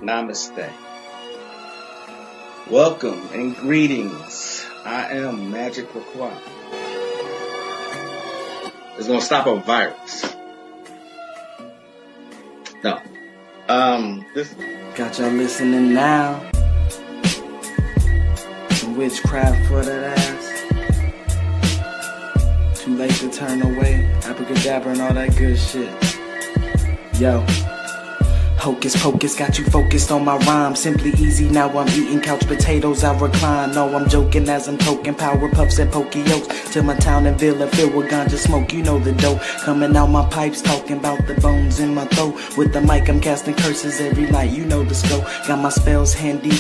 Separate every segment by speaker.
Speaker 1: Namaste. Welcome and greetings. I am Magick. It's gonna stop a virus. No. This
Speaker 2: Got y'all listening now. Some witchcraft for that ass. Too late to turn away. Abracadabra and all that good shit. Yo. Hocus pocus, got you focused on my rhyme. Simply easy, now I'm eating couch potatoes, I recline. No, I'm joking as I'm toking power puffs at Pokeyos. Till my town and villa filled with ganja smoke, you know the dope. Coming out my pipes, talking about the bones in my throat. With the mic, I'm casting curses every night, you know the scope. Got my spells handy.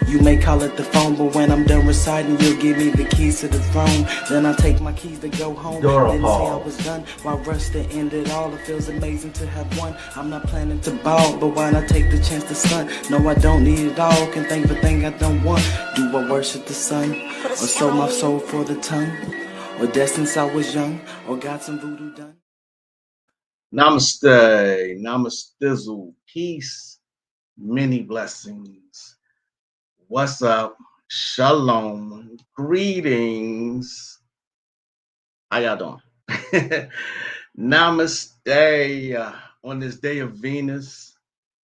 Speaker 2: You may call it the phone, but when I'm done reciting, you'll give me the keys to the throne. Then I'll take my keys to go home. Didn't say I was done. While rush to end it all, it feels amazing to have won. I'm not planning to ball, but why not take the chance to stunt? No, I don't need it all. Can think for thing I don't want. Do I worship the sun? Or sold my soul for the tongue? Or dead since I was young? Or got some voodoo done?
Speaker 1: Namaste. Namastizzle. Peace. Many blessings. What's up? Shalom. Greetings. How y'all doing? Namaste. On this day of Venus.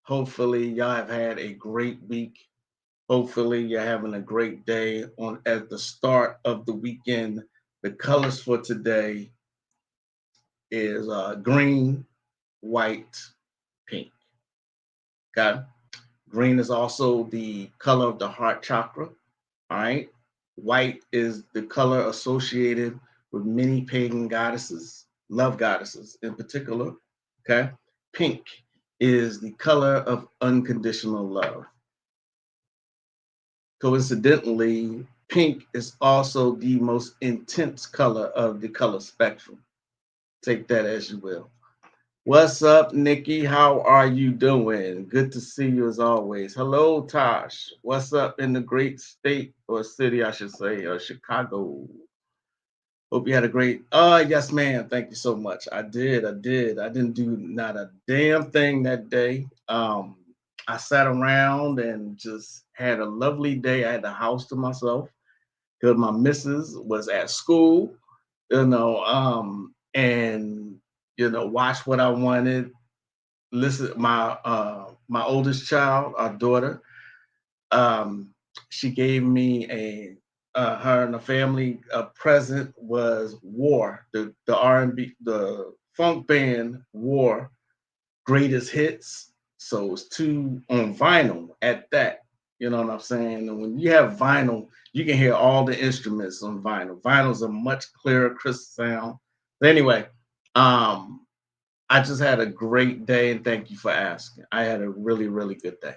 Speaker 1: Hopefully y'all have had a great week. Hopefully you're having a great day at the start of the weekend. The colors for today is green, white, pink. Okay. Green is also the color of the heart chakra. All right. White is the color associated with many pagan goddesses, love goddesses in particular. Okay. Pink is the color of unconditional love. Coincidentally, pink is also the most intense color of the color spectrum. Take that as you will. What's up, Nikki? How are you doing? Good to see you as always. Hello, Tosh. What's up in the great state or city, I should say, of Chicago? Hope you had a great. Yes, ma'am. Thank you so much. I did. I didn't do not a damn thing that day. I sat around and just had a lovely day. I had the house to myself because my missus was at school, and watch what I wanted. Listen, my oldest child, our daughter, she gave me her and the family a present was War, the R&B, the funk band War greatest hits. So it's two on vinyl at that. You know what I'm saying? And when you have vinyl, you can hear all the instruments on vinyl. Vinyl's a much clearer, crisp sound. But anyway, I just had a great day, and thank you for asking. I had a really, really good day.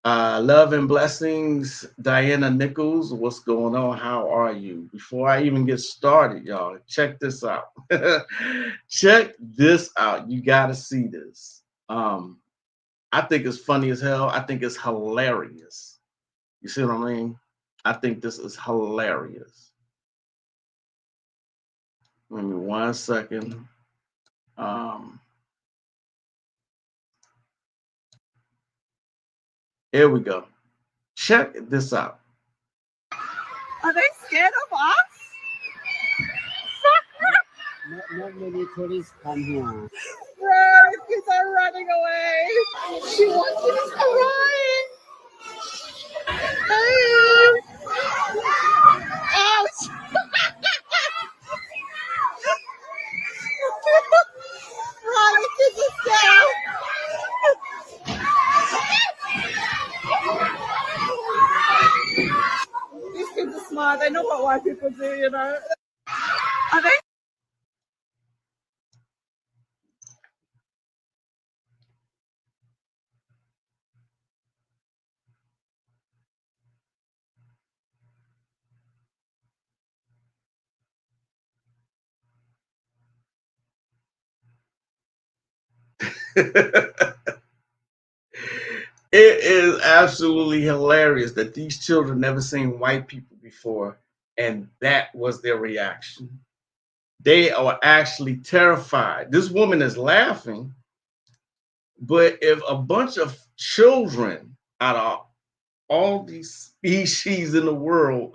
Speaker 1: Love and blessings, Diana Nichols. What's going on? How are you? Before I even get started, y'all, check this out. Check this out. You got to see this. I think it's funny as hell. I think it's hilarious. You see what I mean? I think this is hilarious. Give me 1 second. Here we go. Check this out.
Speaker 3: Are they scared of us?
Speaker 4: Not many tourists come here.
Speaker 3: Bro, the kids are running away. She wants us to run. Hey. Ouch. Run, the kids are scared. These kids are smart. They know what white people do, you know. Are they?
Speaker 1: It is absolutely hilarious that these children never seen white people before, and that was their reaction. They are actually terrified. This woman is laughing, But if a bunch of children out of all these species in the world,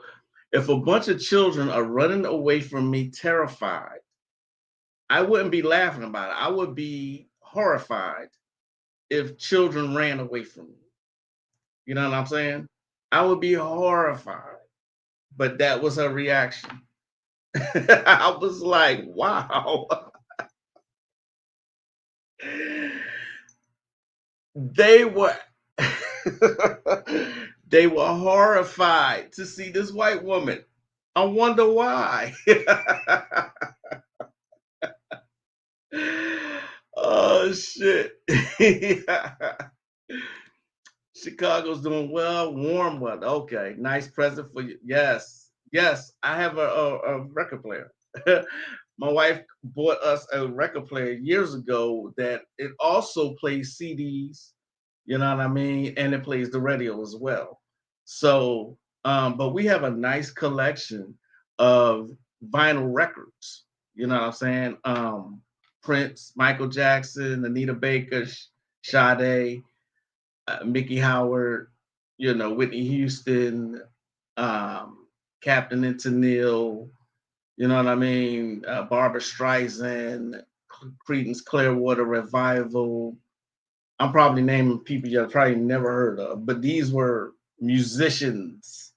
Speaker 1: if a bunch of children are running away from me terrified, I wouldn't be laughing about it. I would be horrified if children ran away from me. You know what I'm saying? I would be horrified. But that was her reaction. I was like, wow. They were they were horrified to see this white woman. I wonder why. Oh shit. Chicago's doing well, warm weather. Okay, nice present for you. Yes, yes, I have a record player. My wife bought us a record player years ago that it also plays CDs, you know what I mean, and it plays the radio as well. So, but we have a nice collection of vinyl records. You know what I'm saying? Prince, Michael Jackson, Anita Baker, Sade, Mickey Howard, you know, Whitney Houston, Captain and Tennille, you know what I mean? Barbara Streisand, Creedence Clearwater Revival. I'm probably naming people you've probably never heard of, but these were musicians.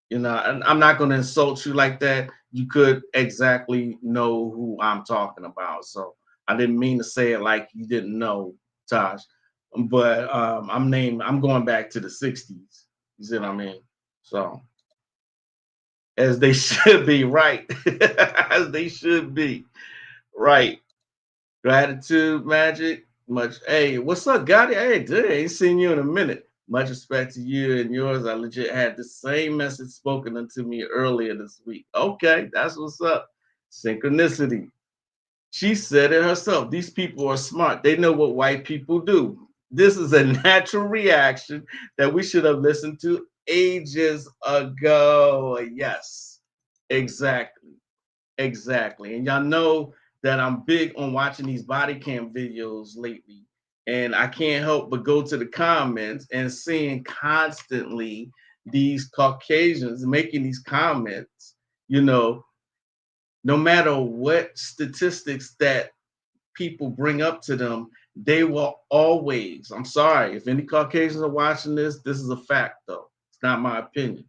Speaker 1: You know, and I'm not going to insult you like that. You could exactly know who I'm talking about. So I didn't mean to say it like you didn't know, Tosh. But I'm going back to the 60s. You see what I mean? So as they should be, right? As they should be, right? Gratitude, Magic. Much. Hey, what's up, Gotti? Hey, dude, ain't seen you in a minute. Much respect to you and yours. I legit had the same message spoken unto me earlier this week. Okay, that's what's up. Synchronicity. She said it herself. These people are smart. They know what white people do. This is a natural reaction that we should have listened to ages ago. Yes, exactly. Exactly. And y'all know that I'm big on watching these body cam videos lately. And I can't help but go to the comments and seeing constantly these Caucasians making these comments, you know, no matter what statistics that people bring up to them, they will always, I'm sorry, if any Caucasians are watching this, this is a fact though. It's not my opinion.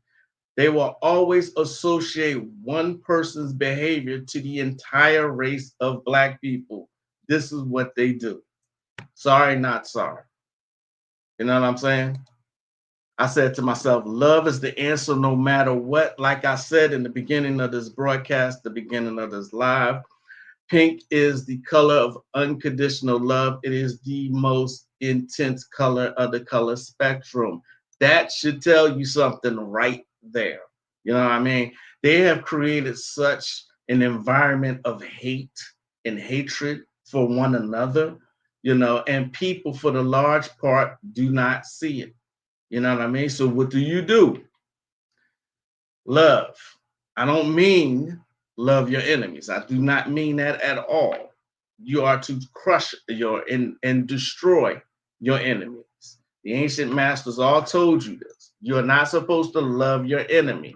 Speaker 1: They will always associate one person's behavior to the entire race of Black people. This is what they do. Sorry, not sorry. You know what I'm saying? I said to myself, love is the answer no matter what. Like I said in the beginning of this broadcast, the beginning of this live, pink is the color of unconditional love. It is the most intense color of the color spectrum. That should tell you something right there. You know what I mean? They have created such an environment of hate and hatred for one another, you know, and people, for the large part, do not see it. You know what I mean? So, what do? Love. I don't mean love your enemies. I do not mean that at all. You are to crush your and destroy your enemies. The ancient masters all told you this. You're not supposed to love your enemy.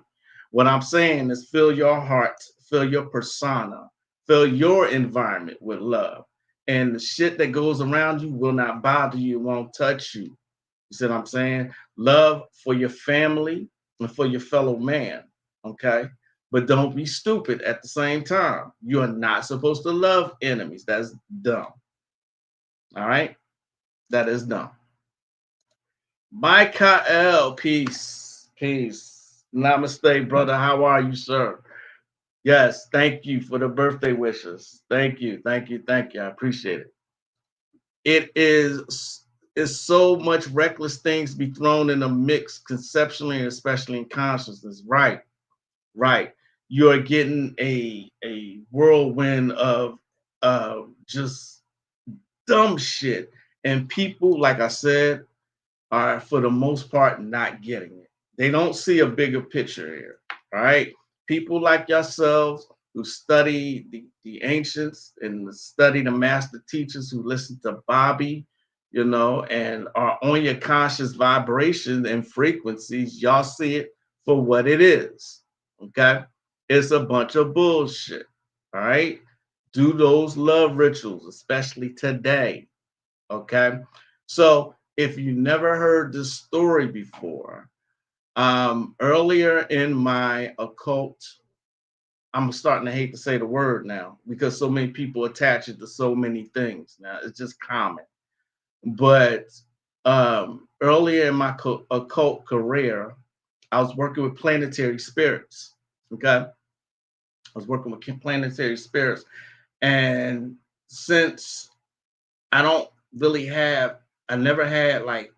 Speaker 1: What I'm saying is fill your heart, fill your persona, fill your environment with love. And the shit that goes around you will not bother you, won't touch you. You see what I'm saying? Love for your family and for your fellow man. Okay. But don't be stupid at the same time. You are not supposed to love enemies. That's dumb. All right. That is dumb. Michael, peace. Peace. Namaste, brother. How are you, sir? Yes, thank you for the birthday wishes. Thank you. Thank you. Thank you. I appreciate it. It is so much reckless things be thrown in a mix conceptually and especially in consciousness. Right, right. You're getting a whirlwind of just dumb shit. And people, like I said, are for the most part not getting it. They don't see a bigger picture here. All right. People like yourselves who study the ancients and study the master teachers who listen to Bobby, you know, and are on your conscious vibration and frequencies, y'all see it for what it is. Okay. It's a bunch of bullshit. All right. Do those love rituals, especially today. Okay. So if you never heard this story before, earlier in my occult, I'm starting to hate to say the word now because so many people attach it to so many things. Now it's just common. But earlier in my occult career, I was working with planetary spirits. Okay. I was working with planetary spirits. And since I don't really have, I never had like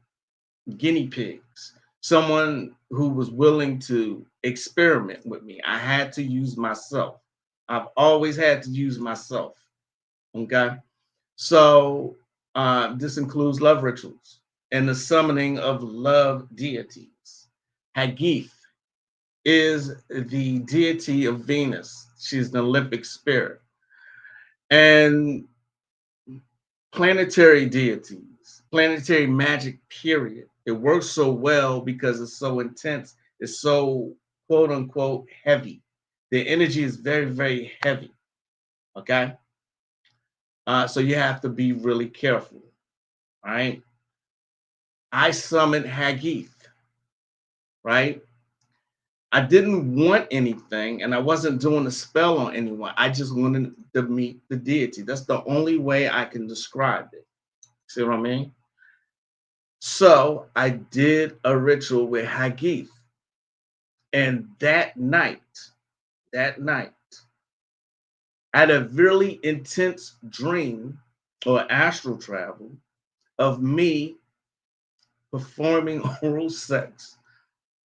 Speaker 1: guinea pigs, someone who was willing to experiment with me. I had to use myself. I've always had to use myself. Okay. So this includes love rituals and the summoning of love deities. Hagith is the deity of Venus. She's the Olympic spirit. And planetary deities, planetary magic, period. It works so well because it's so intense. It's so quote unquote heavy. The energy is very, very heavy. Okay. So you have to be really careful. All right. I summoned Hagith, right? I didn't want anything and I wasn't doing a spell on anyone. I just wanted to meet the deity. That's the only way I can describe it. See what I mean? So I did a ritual with Hagith. And that night, I had a really intense dream or astral travel of me performing oral sex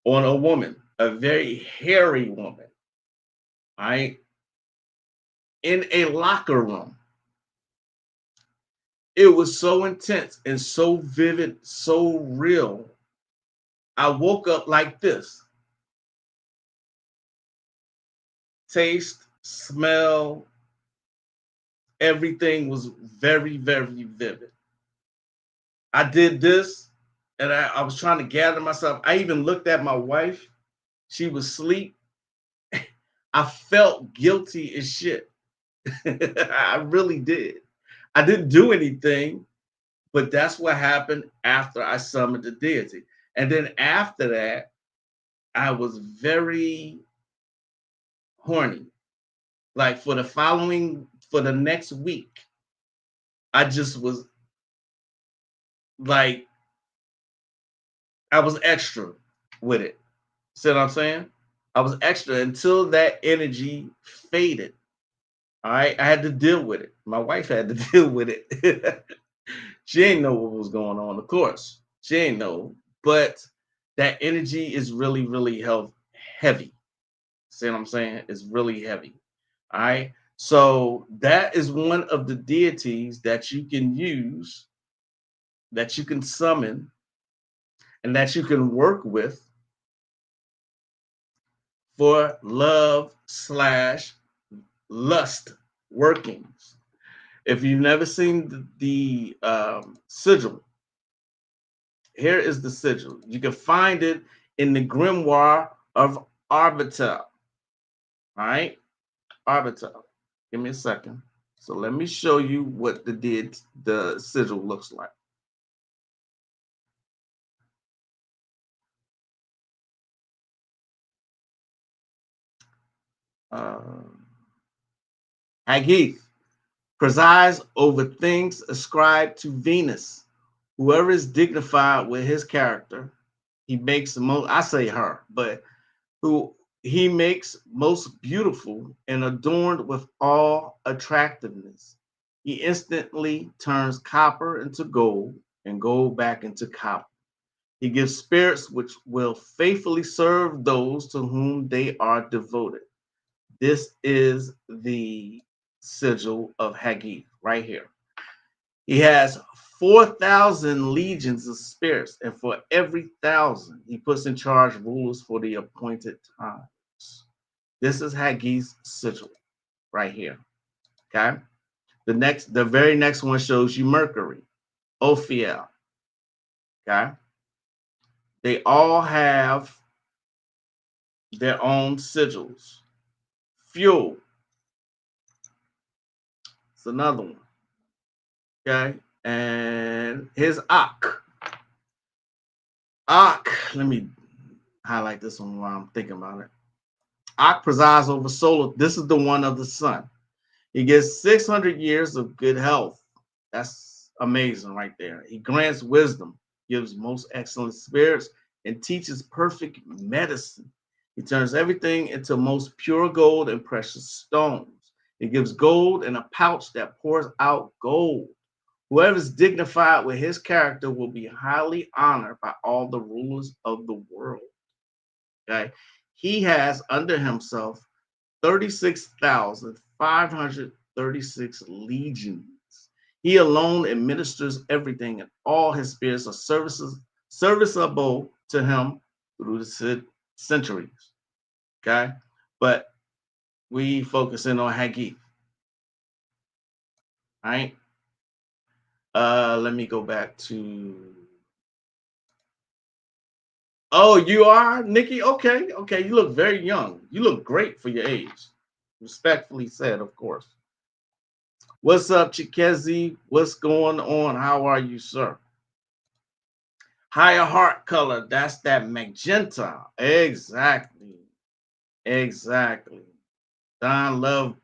Speaker 1: on a woman, a very hairy woman, right? In a locker room. It was so intense and so vivid, so real. I woke up like this: taste, smell, everything was very, very vivid. I did this and I was trying to gather myself. I even looked at my wife. She was asleep. I felt guilty as shit. I really did. I didn't do anything, but that's what happened after I summoned the deity. And then after that, I was very horny. Like for the next week, I just was like, I was extra with it. See what I'm saying? I was extra until that energy faded. All right. I had to deal with it. My wife had to deal with it. She ain't know what was going on, of course. She ain't know. But that energy is really, really heavy. See what I'm saying? It's really heavy. All right. So that is one of the deities that you can use, that you can summon, and that you can work with for love slash lust workings. If you've never seen the sigil, here is the sigil. You can find it in the grimoire of Arbitel. All right, Arbitel. Give me a second. So let me show you what the sigil looks like. Uh, Hagith presides over things ascribed to Venus. Whoever is dignified with his character, he makes the most, I say her, but who he makes most beautiful and adorned with all attractiveness. He instantly turns copper into gold and gold back into copper. He gives spirits which will faithfully serve those to whom they are devoted. This is the sigil of Hagith right here. He has 4,000 legions of spirits, and for every thousand, he puts in charge rulers for the appointed times. This is Hagith's sigil right here. Okay. The very next one shows you Mercury. Ophiel. Okay. They all have their own sigils. Fuel. It's another one. Okay. And here's Ak. Ak. Let me highlight this one while I'm thinking about it. Ak presides over solar. This is the one of the sun. He gets 600 years of good health. That's amazing right there. He grants wisdom, gives most excellent spirits, and teaches perfect medicine. He turns everything into most pure gold and precious stones. He gives gold in a pouch that pours out gold. Whoever is dignified with his character will be highly honored by all the rulers of the world. Okay. He has under himself 36,536 legions. He alone administers everything, and all his spirits are serviceable to him through the centuries. Okay. But we focus in on Hagith. All right. Let me go back to. Oh, you are, Nikki? Okay, okay. You look very young. You look great for your age. Respectfully said, of course. What's up, Chikezi? What's going on? How are you, sir? Higher heart color. That's that magenta. Exactly. Exactly. Don't love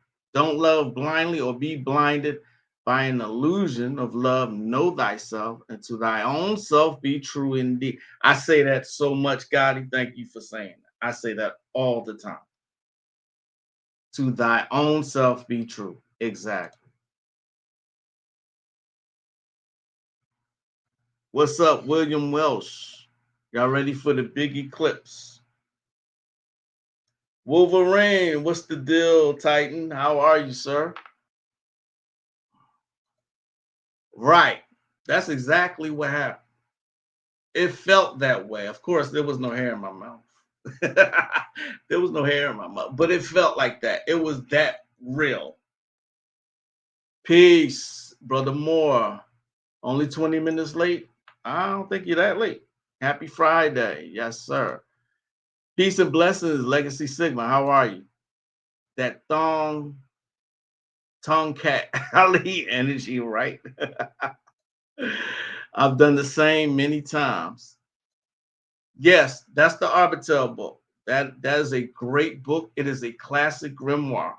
Speaker 1: blindly or be blinded by an illusion of love. Know thyself, and to thy own self be true indeed. I say that so much, Gotti. Thank you for saying that. I say that all the time. To thy own self be true. Exactly. What's up, William Welsh? Y'all ready for the big eclipse? Wolverine, what's the deal, Titan? How are you, sir? Right. That's exactly what happened. It felt that way. Of course, there was no hair in my mouth. There was no hair in my mouth, but it felt like that. It was that real. Peace, Brother Moore. Only 20 minutes late? I don't think you're that late. Happy Friday. Yes, sir. Peace and blessings, Legacy Sigma. How are you? That tongue cat Ali energy, right? I've done the same many times. Yes, that's the Arbitel book. That is a great book. It is a classic grimoire.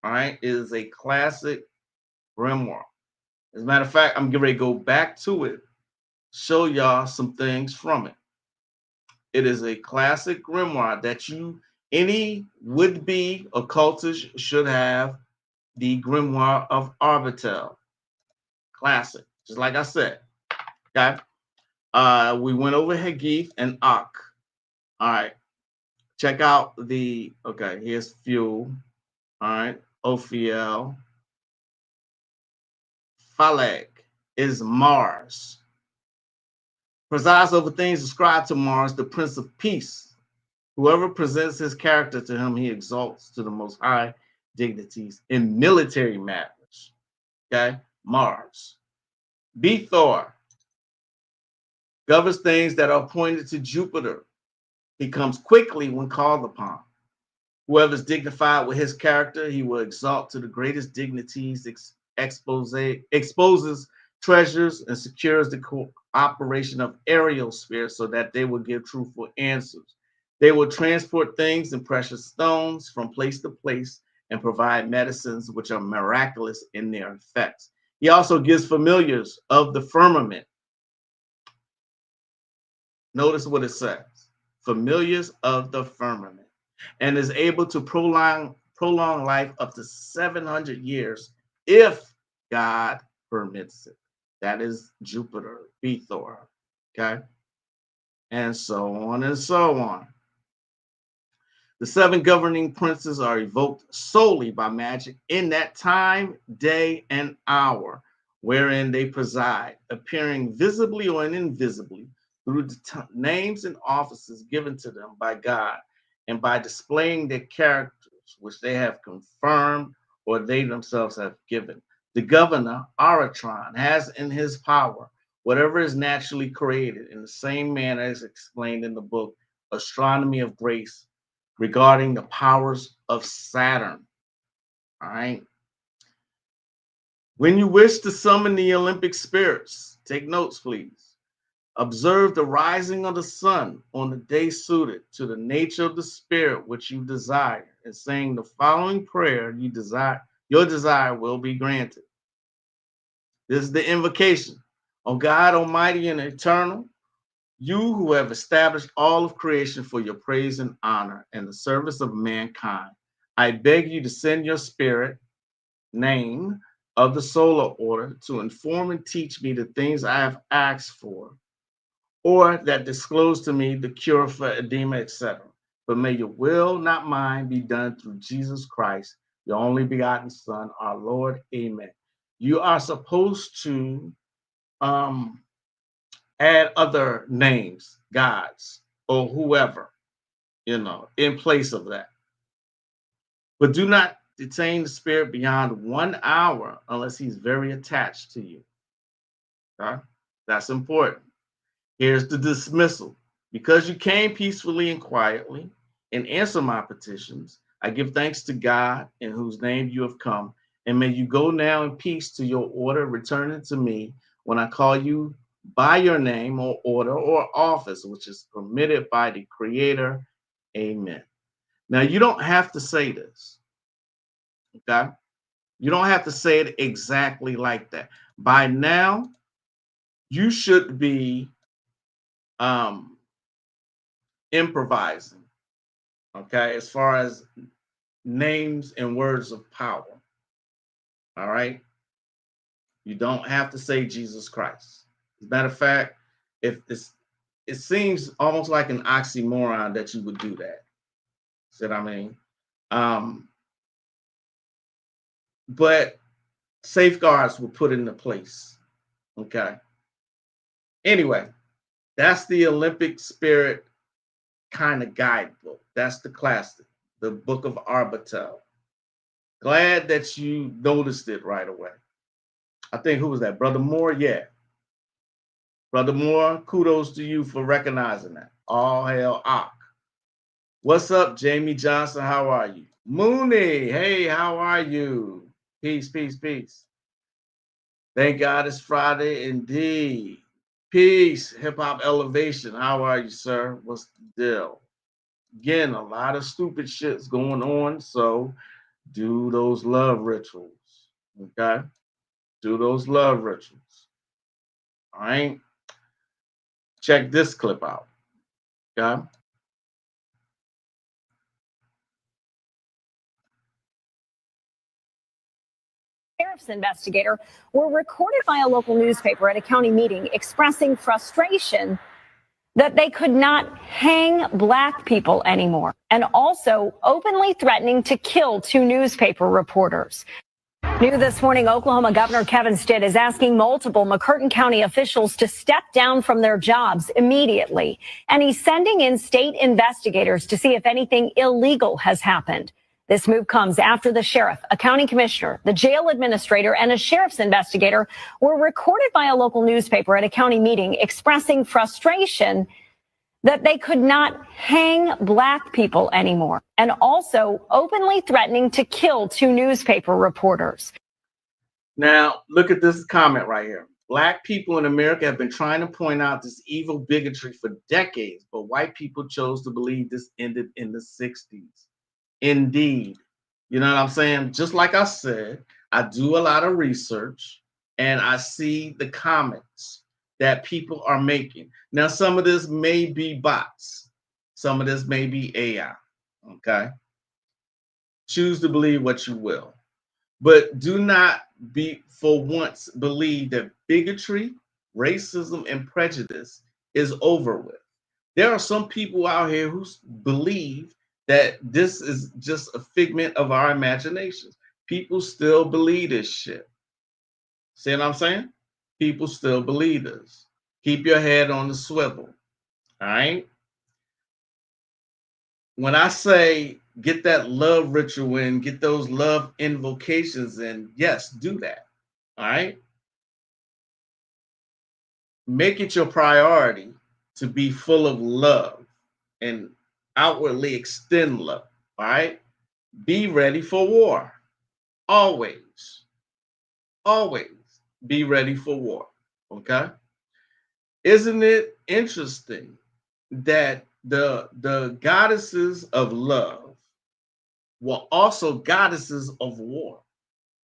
Speaker 1: All right, it is a classic grimoire. As a matter of fact, I'm getting ready to go back to it, show y'all some things from it. It is a classic grimoire that any would-be occultist should have. The Grimoire of Arbitel. Classic. Just like I said. Okay. We went over Hagith and Ak. All right. Check out okay, here's Fuel. All right. Ophiel. Phaleg is Mars. Presides over things ascribed to Mars, the Prince of Peace. Whoever presents his character to him, he exalts to the most high dignities in military matters. Okay. Mars. Bethor governs things that are appointed to Jupiter. He comes quickly when called upon. Whoever is dignified with his character, he will exalt to the greatest dignities, exposes treasures, and secures the cooperation of aerial spirits so that they will give truthful answers. They will transport things and precious stones from place to place and provide medicines which are miraculous in their effects. He also gives familiars of the firmament. Notice what it says. Familiars of the firmament, and is able to prolong life up to 700 years if God permits it. That is Jupiter, Bethor. Okay. And so on and so on. The seven governing princes are evoked solely by magic in that time, day, and hour wherein they preside, appearing visibly or invisibly through the names and offices given to them by God, and by displaying their characters, which they have confirmed or they themselves have given. The governor, Aratron, has in his power whatever is naturally created, in the same manner as explained in the book Astronomy of Grace regarding the powers of Saturn. All right. When you wish to summon the Olympic spirits, take notes, please. Observe the rising of the sun on the day suited to the nature of the spirit which you desire, and saying the following prayer you desire, your desire will be granted. This is the invocation. O God, Almighty and Eternal, you who have established all of creation for your praise and honor and the service of mankind, I beg you to send your spirit, name of the solar order, to inform and teach me the things I have asked for, or that disclose to me the cure for edema, etc. But may your will, not mine, be done through Jesus Christ, your only begotten Son, our Lord. Amen. You are supposed to add other names, gods, or whoever, in place of that. But do not detain the spirit beyond 1 hour unless he's very attached to you. Okay? That's important. Here's the dismissal. Because you came peacefully and quietly and answer my petitions, I give thanks to God in whose name you have come. And may you go now in peace to your order, returning to me when I call you by your name or order or office, which is permitted by the Creator. Amen. Now, you don't have to say this. Okay? You don't have to say it exactly like that. By now, you should be improvising, okay, as far as names and words of power. All right. You don't have to say Jesus Christ. As a matter of fact, if it seems almost like an oxymoron that you would do that. See what I mean? But safeguards were put into place. Okay. Anyway, that's the Olympic Spirit kind of guidebook. That's the classic, the Book of Arbatel. Glad that you noticed it right away. I think, who was that? Brother Moore? Yeah. Brother Moore, kudos to you for recognizing that. All hail Ak. What's up, Jamie Johnson? How are you? Mooney, hey, how are you? Peace, peace, peace. Thank God it's Friday indeed. Peace, Hip Hop Elevation. How are you, sir? What's the deal? Again, a lot of stupid shit's going on, so do those love rituals, okay? Do those love rituals, all right? Check this clip out, okay?
Speaker 5: Sheriff's investigator were recorded by a local newspaper at a county meeting expressing frustration that they could not hang black people anymore, and also openly threatening to kill two newspaper reporters. New this morning, Oklahoma Governor Kevin Stitt is asking multiple McCurtain County officials to step down from their jobs immediately, and he's sending in state investigators to see if anything illegal has happened. This move comes after the sheriff, a county commissioner, the jail administrator, and a sheriff's investigator were recorded by a local newspaper at a county meeting expressing frustration that they could not hang black people anymore, and also openly threatening to kill two newspaper reporters.
Speaker 1: Now, look at this comment right here. Black people in America have been trying to point out this evil bigotry for decades, but white people chose to believe this ended in the 60s. Indeed. You know what I'm saying? Just like I said, I do a lot of research and I see the comments that people are making. Now, some of this may be bots. Some of this may be AI, okay? Choose to believe what you will. But do not be, for once, believe that bigotry, racism, and prejudice is over with. There are some people out here who believe that this is just a figment of our imaginations. People still believe this shit. See what I'm saying? People still believe this. Keep your head on the swivel. All right? When I say get that love ritual in, get those love invocations in, yes, do that. All right? make it your priority to be full of love and outwardly extend love. All right. Be ready for war. Always, always be ready for war. Okay. Isn't it interesting that the goddesses of love were also goddesses of war?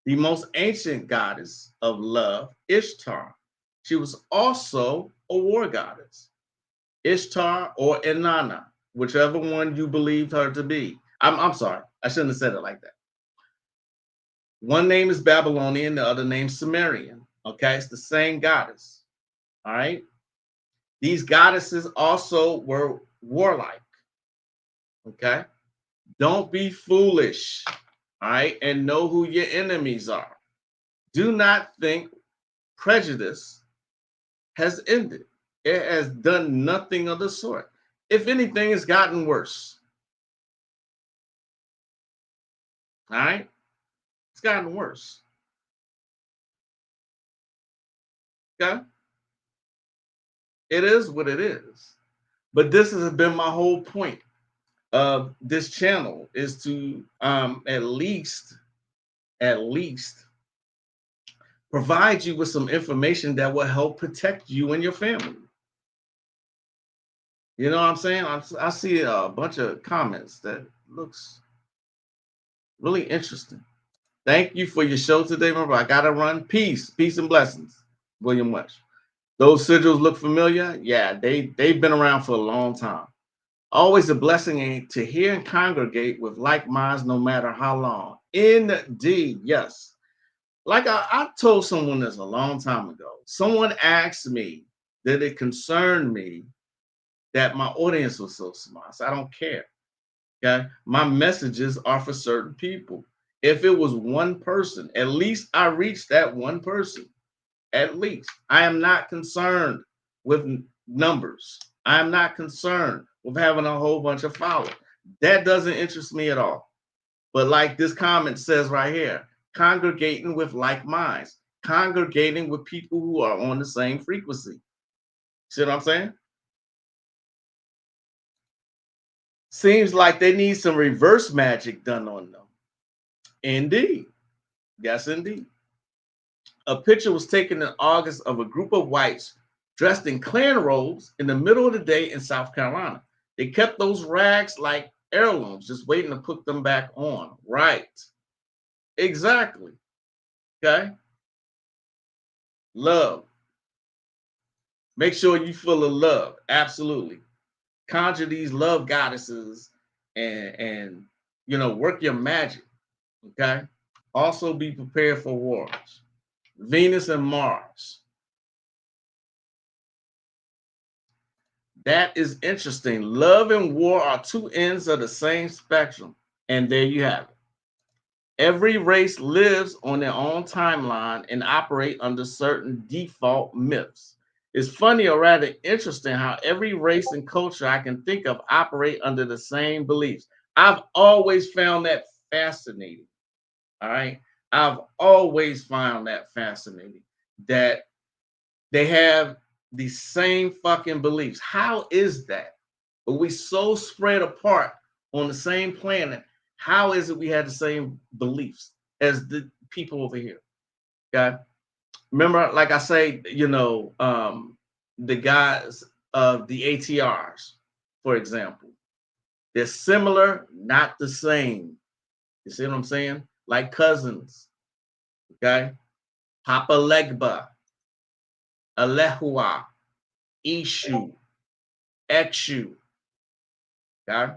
Speaker 1: The most ancient goddess of love, Ishtar, she was also a war goddess. Ishtar or Inanna, whichever one you believed her to be. I'm sorry, I shouldn't have said it like that. One name is Babylonian, the other name Sumerian. Okay, it's the same goddess. All right. These goddesses also were warlike. Okay. Don't be foolish. All right. And know who your enemies are. Do not think prejudice has ended. It has done nothing of the sort. If anything, it's gotten worse. All right. It's gotten worse. Okay. It is what it is. But this has been my whole point of this channel is to at least provide you with some information that will help protect you and your family. You know what I'm saying? I see a bunch of comments that looks really interesting. Thank you for your show today. Remember, I gotta run. Peace and blessings. William West. Those sigils look familiar. Yeah, they've been around for a long time. Always a blessing to hear and congregate with like minds, no matter how long. Indeed, yes. Like I told someone this a long time ago. Someone asked me, did it concern me that my audience was so small? So I don't care. Okay. My messages are for certain people. If it was one person, at least I reached that one person. At least I am not concerned with numbers. I am not concerned with having a whole bunch of followers. That doesn't interest me at all. But like this comment says right here, congregating with like minds, congregating with people who are on the same frequency. See what I'm saying? Seems like they need some reverse magic done on them. Indeed. Yes, indeed. A picture was taken in August of a group of whites dressed in Klan robes in the middle of the day in South Carolina. They kept those rags like heirlooms, just waiting to put them back on. Right. Exactly. Okay. Love. Make sure you full of love. Absolutely. Conjure these love goddesses and work your magic. Okay. Also be prepared for wars. Venus and Mars. That is interesting. Love and war are two ends of the same spectrum. And there you have it. Every race lives on their own timeline and operate under certain default myths. It's funny or rather interesting how every race and culture I can think of operate under the same beliefs. I've always found that fascinating. All right. I've always found that fascinating that they have the same fucking beliefs. How is that? But we so spread apart on the same planet. How is it we had the same beliefs as the people over here? Okay. Remember, like I say, the guys of the ATRs, for example, they're similar, not the same. You see what I'm saying? Like cousins. Okay. Papa Legba, Alehua, Ishu, Exu. Okay.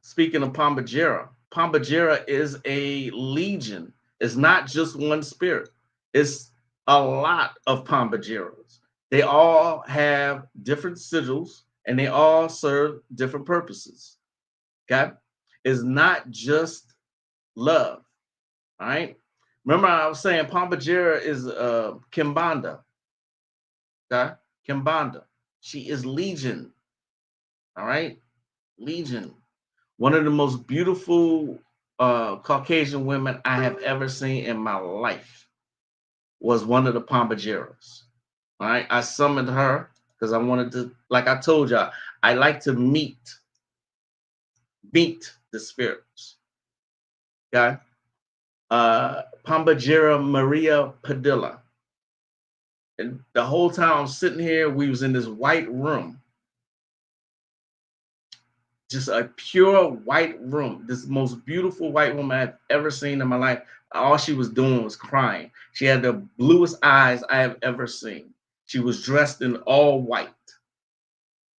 Speaker 1: Speaking of Pambajira is a legion. It's not just one spirit. It's a lot of Pambajiras. They all have different sigils and they all serve different purposes. Okay. It's not just love. All right. Remember, I was saying Pambajira is Kimbanda. Okay. Kimbanda. She is legion. All right. Legion. One of the most beautiful Caucasian women I have ever seen in my life. was one of the Pombagiros. All right, I summoned her because I wanted to, like I told y'all, I like to meet the spirits. Okay. Pombagira Maria Padilla. And the whole time I'm sitting here, we was in this white room. Just a pure white room. This most beautiful white woman I've ever seen in my life. All she was doing was crying. She had the bluest eyes I have ever seen. She was dressed in all white.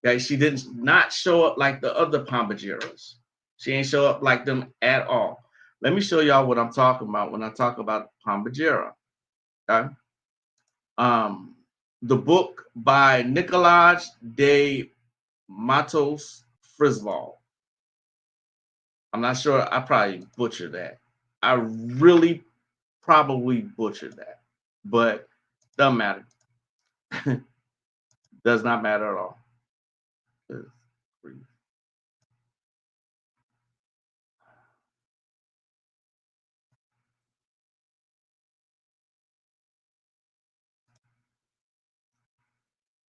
Speaker 1: Okay, she did not show up like the other Pombagiros. She ain't show up like them at all. Let me show y'all what I'm talking about when I talk about Pombagira. Okay. The book by Nicolaj de Matos Frisval. I'm not sure. I probably butchered that. I really probably butchered that, but doesn't matter. Does not matter at all.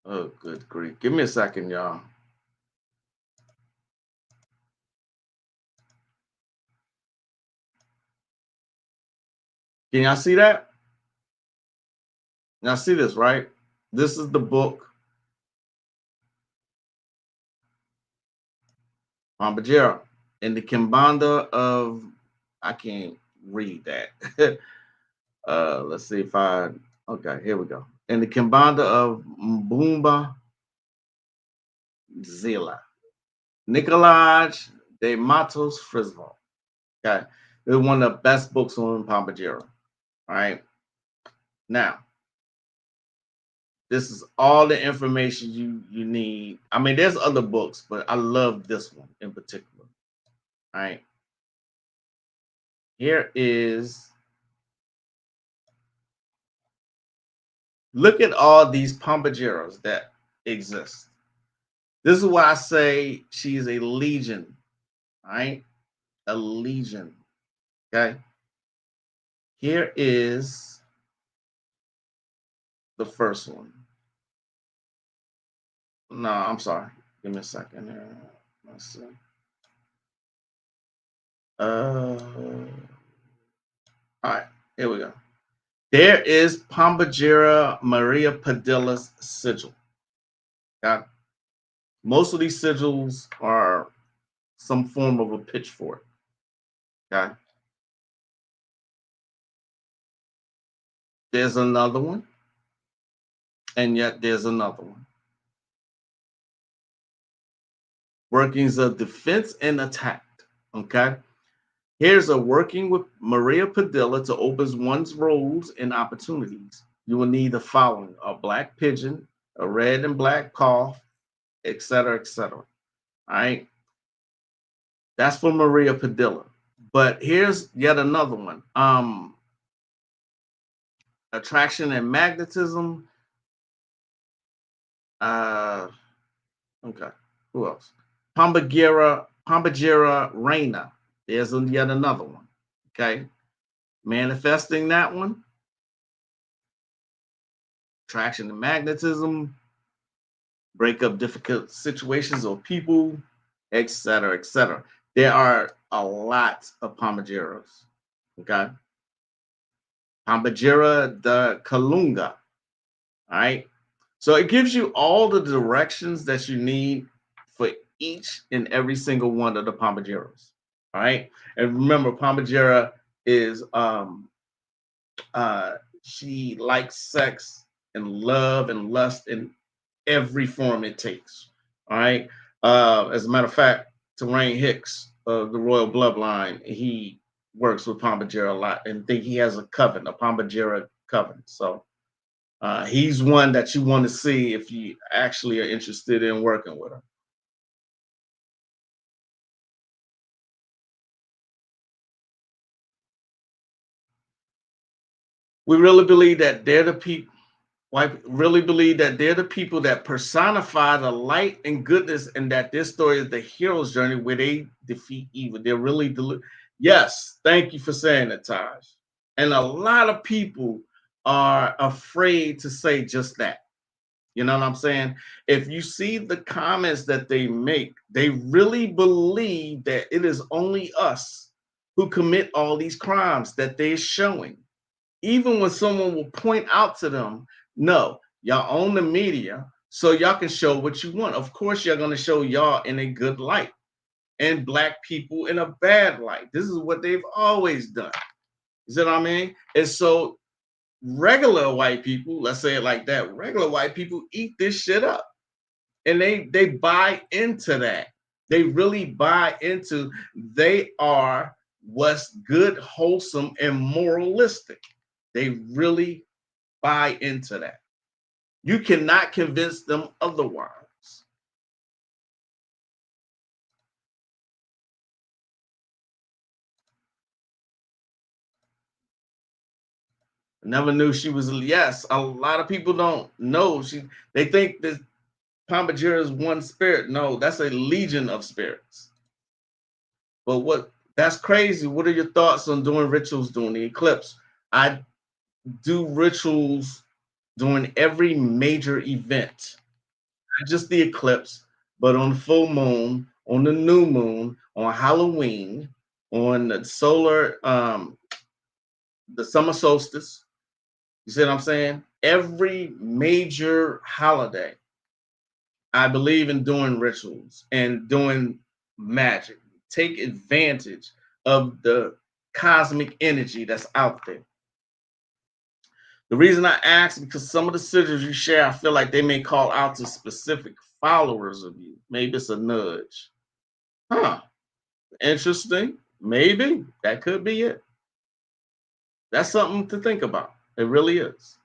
Speaker 1: Oh, good grief. Give me a second, y'all. Can y'all see that? Y'all see this, right? This is the book. Pombagira. In the Kimbanda of, I can't read that. Let's see if okay, here we go. In the Kimbanda of Mbumba Zila. Nicolaj de Matos Frisval. Okay. It's one of the best books on Pombagira. All right. Now, this is all the information you need. I mean, there's other books, but I love this one in particular. All right. Here is, look at all these Pombagiros that exist. This is why I say she is a legion. All right. A legion. Okay. Here is the first one. No, I'm sorry. Give me a second here. Let's see. All right, here we go. There is Pombagira Maria Padilla's sigil. Okay? Most of these sigils are some form of a pitchfork. Okay. There's another one, and yet there's another one. Workings of defense and attack. Okay. Here's a working with Maria Padilla to open one's roles and opportunities. You will need the following: a black pigeon, a red and black cough, etc., etc. All right. That's for Maria Padilla. But here's yet another one. Attraction and magnetism. Okay. Who else? Pombagira Reina. There's yet another one. Okay. Manifesting that one. Attraction and magnetism. Break up difficult situations or people, etc., etc. There are a lot of Pombagiros. Okay. Pombagira de Kalunga. All right. So it gives you all the directions that you need for each and every single one of the Pombagiros. All right. And remember, Pombagira is she likes sex and love and lust in every form it takes. All right. As a matter of fact, Terrain Hicks of the Royal Bloodline, he works with Pombagira a lot and think he has a coven, a Pombagira coven. So he's one that you want to see if you actually are interested in working with him. We really believe that they're the people. I really believe that they're the people that personify the light and goodness, and that this story is the hero's journey where they defeat evil. They're really yes. Thank you for saying that, Taj. And a lot of people are afraid to say just that. You know what I'm saying? If you see the comments that they make, they really believe that it is only us who commit all these crimes that they're showing. Even when someone will point out to them, no, y'all own the media, so y'all can show what you want. Of course, you're going to show y'all in a good light and black people in a bad light. This is what they've always done. You see what I mean? And so regular white people, let's say it like that, regular white people eat this shit up. And they buy into that. They really buy into they are what's good, wholesome, and moralistic. They really buy into that. You cannot convince them otherwise. Never knew she was. Yes, a lot of people don't know. They think that Pambajira is one spirit. No, that's a legion of spirits. But that's crazy. What are your thoughts on doing rituals during the eclipse? I do rituals during every major event, not just the eclipse, but on the full moon, on the new moon, on Halloween, on the the summer solstice. You see what I'm saying? Every major holiday, I believe in doing rituals and doing magic. Take advantage of the cosmic energy that's out there. The reason I ask, because some of the sigils you share, I feel like they may call out to specific followers of you. Maybe it's a nudge. Huh. Interesting. Maybe. That could be it. That's something to think about. It really is.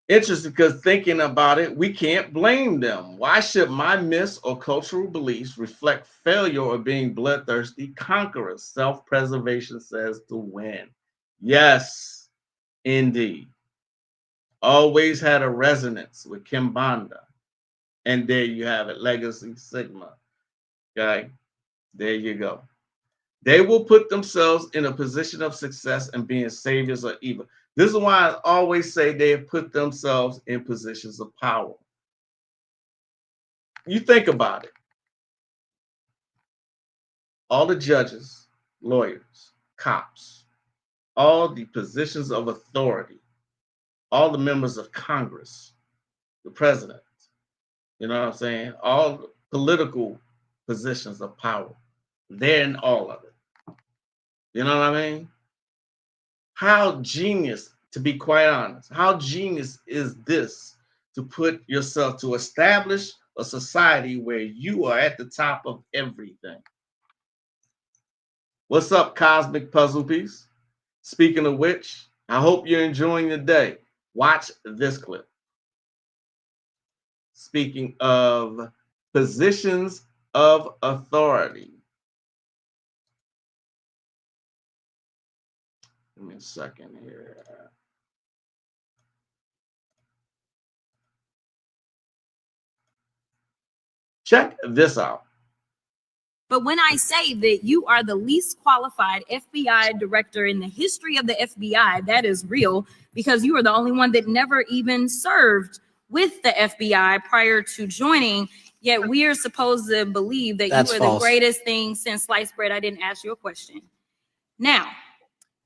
Speaker 1: Interesting, because thinking about it, we can't blame them. Why should my myths or cultural beliefs reflect failure or being bloodthirsty conquerors? Self-preservation says to win. Yes, indeed. Always had a resonance with Kimbanda. And there you have it, Legacy Sigma. Okay, there you go. They will put themselves in a position of success and being saviors of evil. This is why I always say they have put themselves in positions of power. You think about it. All the judges, lawyers, cops, all the positions of authority, all the members of Congress, the president, you know what I'm saying? All the political positions of power. They're in all of it. You know what I mean? How genius, to be quite honest, how genius is this to put yourself, to establish a society where you are at the top of everything? What's up, Cosmic Puzzle Piece? Speaking of which, I hope you're enjoying your day. Watch this clip. Speaking of positions of authority. Give me a second here. Check this out.
Speaker 6: But when I say that you are the least qualified FBI director in the history of the FBI, that is real, because you are the only one that never even served with the FBI prior to joining. Yet we are supposed to believe that you are the greatest thing since sliced bread. I didn't ask you a question. Now,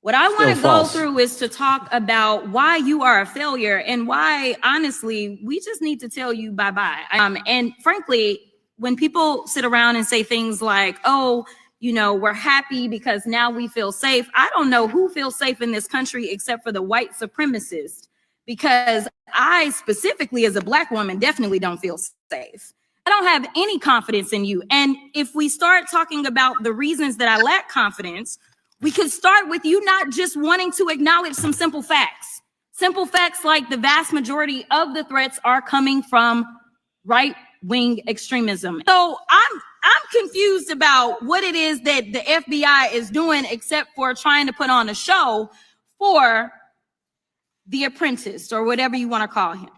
Speaker 6: what I want to go through is to talk about why you are a failure and why, honestly, we just need to tell you bye-bye. And frankly, when people sit around and say things like, oh, you know, we're happy because now we feel safe. I don't know who feels safe in this country except for the white supremacists, because I specifically as a Black woman definitely don't feel safe. I don't have any confidence in you. And if we start talking about the reasons that I lack confidence, we could start with you not just wanting to acknowledge some simple facts. Simple facts like the vast majority of the threats are coming from right-wing extremism. So I'm confused about what it is that the FBI is doing, except for trying to put on a show for the apprentice, or whatever you want to call him.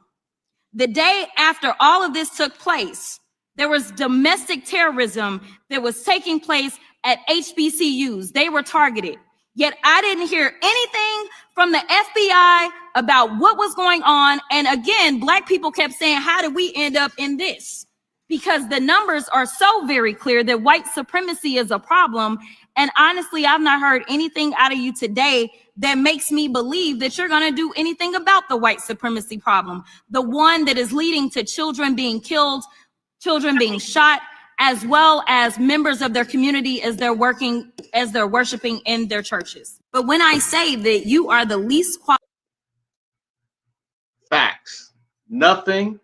Speaker 6: The day after all of this took place, there was domestic terrorism that was taking place at HBCUs. They were targeted. Yet I didn't hear anything from the FBI about what was going on. And again, Black people kept saying, how did we end up in this? Because the numbers are so very clear that white supremacy is a problem. And honestly, I've not heard anything out of you today that makes me believe that you're going to do anything about the white supremacy problem, the one that is leading to children being killed, children being shot, as well as members of their community as they're worshiping in their churches. But when I say that you are the least qualified,
Speaker 1: Facts. Nothing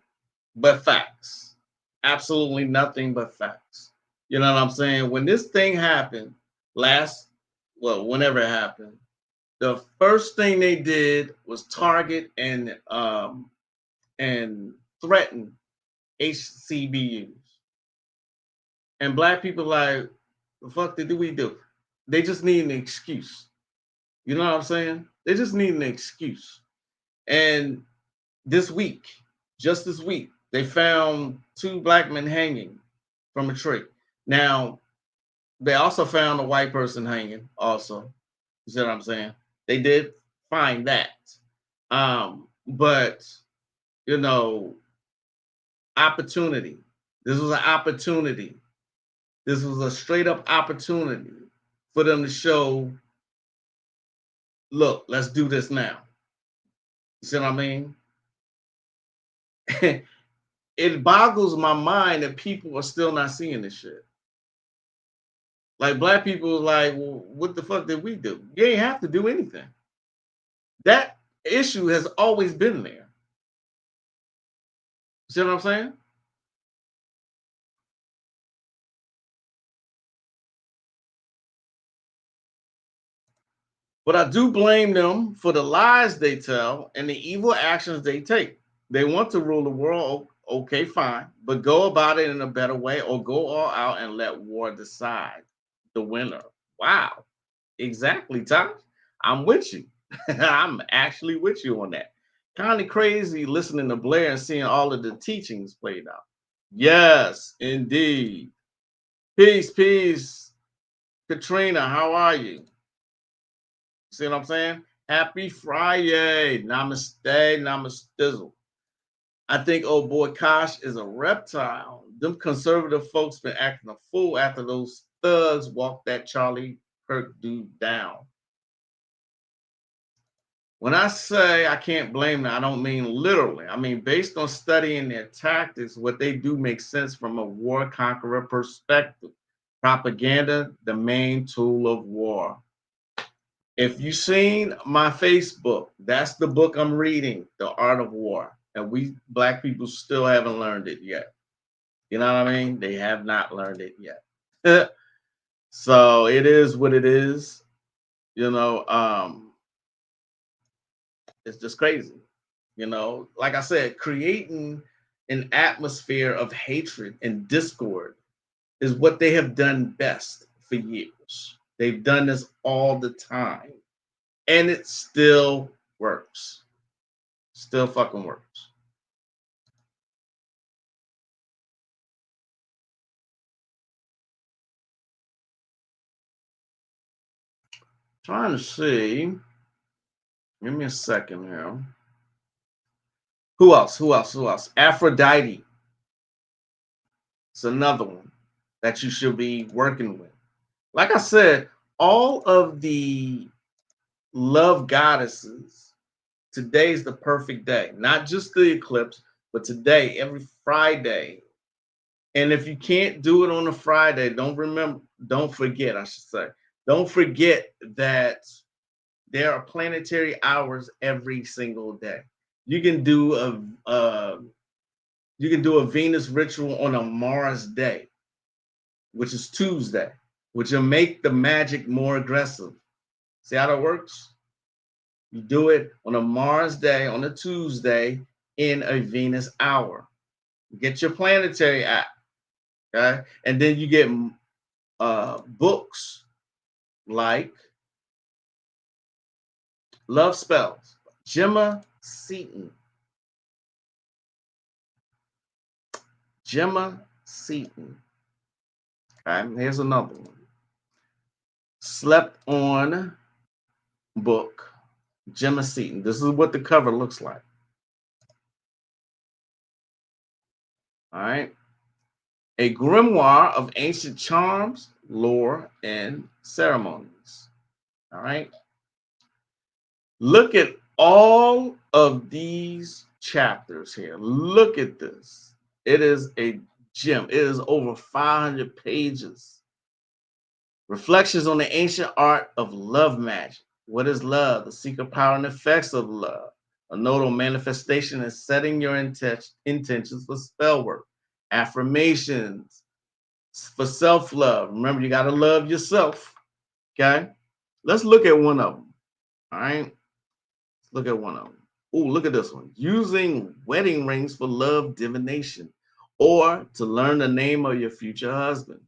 Speaker 1: but facts. Absolutely nothing but facts. You know what I'm saying? When this thing happened whenever it happened, the first thing they did was target and threaten HCBUs. And Black people like, the fuck did we do? They just need an excuse. You know what I'm saying? They just need an excuse. And just this week, they found 2 Black men hanging from a tree. Now, they also found a white person hanging also. You see what I'm saying? They did find that. But, you know, opportunity. This was an opportunity. This was a straight up opportunity for them to show, look, let's do this now. You see what I mean? It boggles my mind that people are still not seeing this shit. Like Black people, like, well, what the fuck did we do? You ain't have to do anything. That issue has always been there. See what I'm saying? But I do blame them for the lies they tell and the evil actions they take. They want to rule the world, okay, fine, but go about it in a better way or go all out and let war decide the winner. Wow. Exactly, Tom. I'm with you. I'm actually with you on that. Kind of crazy listening to Blair and seeing all of the teachings played out. Yes, indeed. Peace, peace. Katrina, how are you? See what I'm saying? Happy Friday. Namaste, namastizzle. I think old boy Kosh is a reptile. Them conservative folks been acting a fool after those thugs walked that Charlie Kirk dude down. When I say I can't blame them, I don't mean literally. I mean, based on studying their tactics, what they do makes sense from a war conqueror perspective. Propaganda, the main tool of war. If you've seen my Facebook, that's the book I'm reading, The Art of War. And we Black people still haven't learned it yet. You know what I mean? They have not learned it yet. So it is what it is. You know, it's just crazy. You know, like I said, creating an atmosphere of hatred and discord is what they have done best for years. They've done this all the time. And it still works. Still fucking works. Trying to see. Give me a second here. Who else? Aphrodite. It's another one that you should be working with. Like I said, all of the love goddesses, today's the perfect day. Not just the eclipse, but today, every Friday. And if you can't do it on a Friday, don't forget, I should say. Don't forget that there are planetary hours every single day. You can do a Venus ritual on a Mars day, which is Tuesday, which will make the magic more aggressive. See how that works? You do it on a Mars day, on a Tuesday, in a Venus hour. Get your planetary app, okay? And then you get books like Love Spells, Gemma Seaton. Gemma Seaton. Okay, here's another one. Slept on book, Gemma Seaton. This is what the cover looks like. All right. A grimoire of ancient charms, lore, and ceremonies. All right. Look at all of these chapters here. Look at this. It is a gem. It is over 500 pages. Reflections on the ancient art of love magic. What is love? The secret power and effects of love. A nodal manifestation is setting your intentions for spell work. Affirmations for self-love. Remember, you got to love yourself. Okay? Let's look at one of them. All right? Let's look at one of them. Oh, look at this one. Using wedding rings for love divination or to learn the name of your future husband.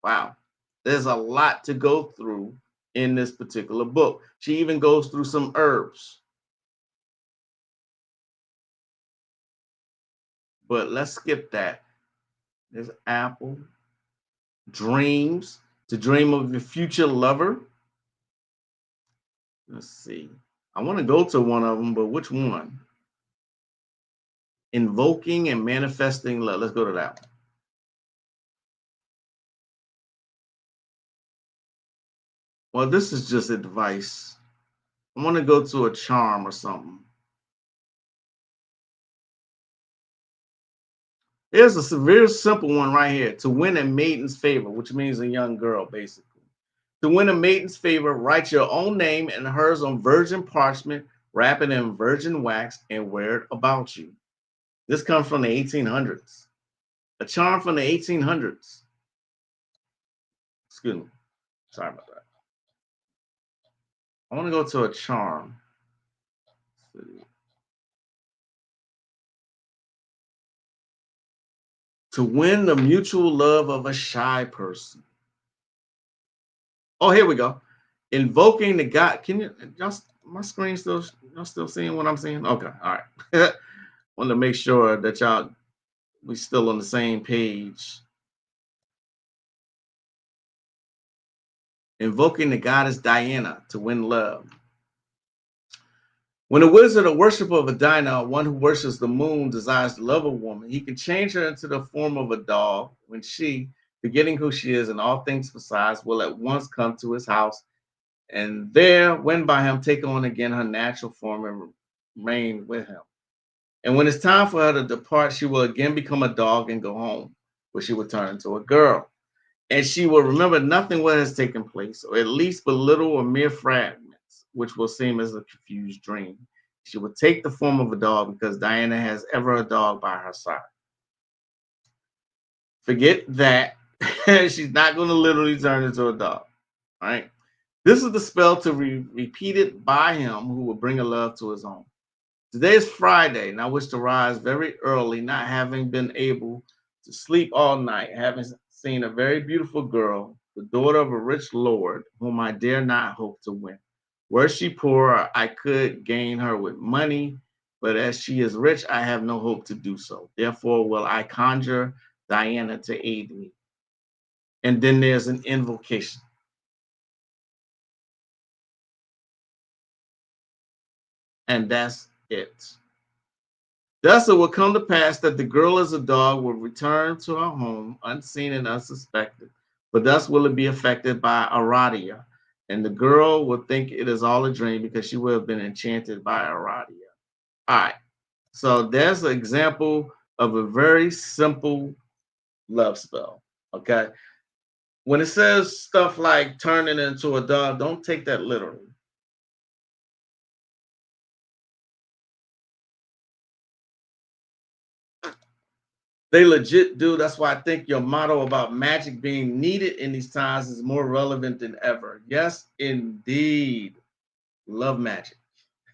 Speaker 1: Wow. There's a lot to go through in this particular book. She even goes through some herbs. But let's skip that. There's apple. Dreams. To dream of your future lover. Let's see. I want to go to one of them, but which one? Invoking and manifesting love. Let's go to that one. Well, this is just advice. I want to go to a charm or something. Here's a very simple one right here. To win a maiden's favor, which means a young girl, basically. To win a maiden's favor, write your own name and hers on virgin parchment, wrap it in virgin wax, and wear it about you. This comes from the 1800s. A charm from the 1800s. Excuse me. Sorry about that. I want to go to a charm. To win the mutual love of a shy person. Oh, here we go. Invoking the God. Can you just my screen still y'all still seeing what I'm seeing? Okay, all right. Want to make sure that y'all we still on the same page. Invoking the goddess Diana to win love. When a wizard or worshiper of a Diana, one who worships the moon, desires to love a woman, he can change her into the form of a doll when she, forgetting who she is and all things besides, will at once come to his house and there, when by him, take on again her natural form and reign with him. And when it's time for her to depart, she will again become a dog and go home, where she will turn into a girl. And she will remember nothing what has taken place, or at least but little or mere fragments, which will seem as a confused dream. She will take the form of a dog because Diana has ever a dog by her side. Forget that. She's not going to literally turn into a dog. All right. This is the spell to be repeated by him who will bring a love to his own. Today is Friday, and I wish to rise very early, not having been able to sleep all night, having seen a very beautiful girl, the daughter of a rich lord, whom I dare not hope to win. Were she poor, I could gain her with money, but as she is rich, I have no hope to do so. Therefore, will I conjure Diana to aid me. And then there's an invocation. And that's it. Thus it will come to pass that the girl as a dog will return to her home unseen and unsuspected, but thus will it be affected by Aradia, and the girl will think it is all a dream because she will have been enchanted by Aradia. All right, so there's an example of a very simple love spell. Okay, when it says stuff like turning into a dog, don't take that literally. They legit do. That's why I think your motto about magic being needed in these times is more relevant than ever. Yes, indeed. Love magic.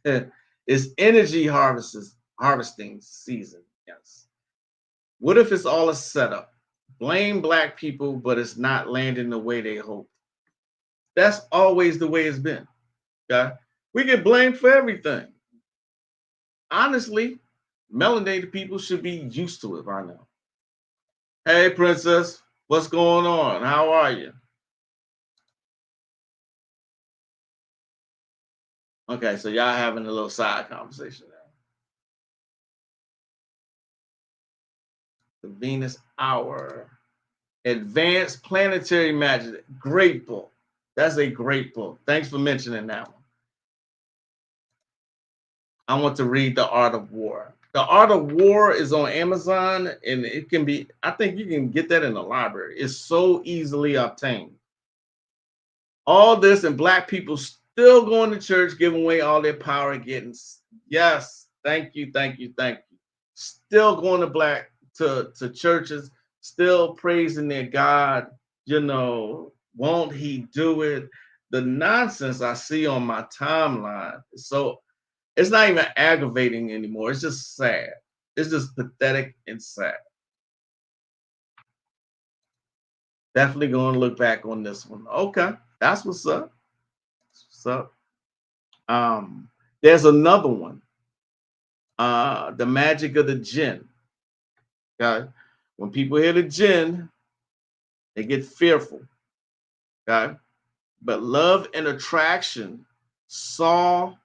Speaker 1: It's energy harvesting season. Yes. What if it's all a setup? Blame black people, but it's not landing the way they hoped. That's always the way it's been. Okay. We get blamed for everything. Honestly, melanated people should be used to it by now. Hey, princess, what's going on? How are you? Okay, so y'all having a little side conversation now. The Venus Hour. Advanced Planetary Magic. Great book. That's a great book. Thanks for mentioning that one. I want to read The Art of War. The Art of War is on Amazon, and it can be, I think you can get that in the library. It's so easily obtained. All this, and black people still going to church, giving away all their power, getting, yes, thank you, thank you, thank you. Still going to churches, still praising their God, won't he do it? The nonsense I see on my timeline is so, it's not even aggravating anymore. It's just sad. It's just pathetic and sad. Definitely going to look back on this one. Okay, that's what's up. That's what's up. There's another one. The Magic of the Jinn. Okay, when people hear the Jinn, they get fearful. Okay, but Love and Attraction, Saul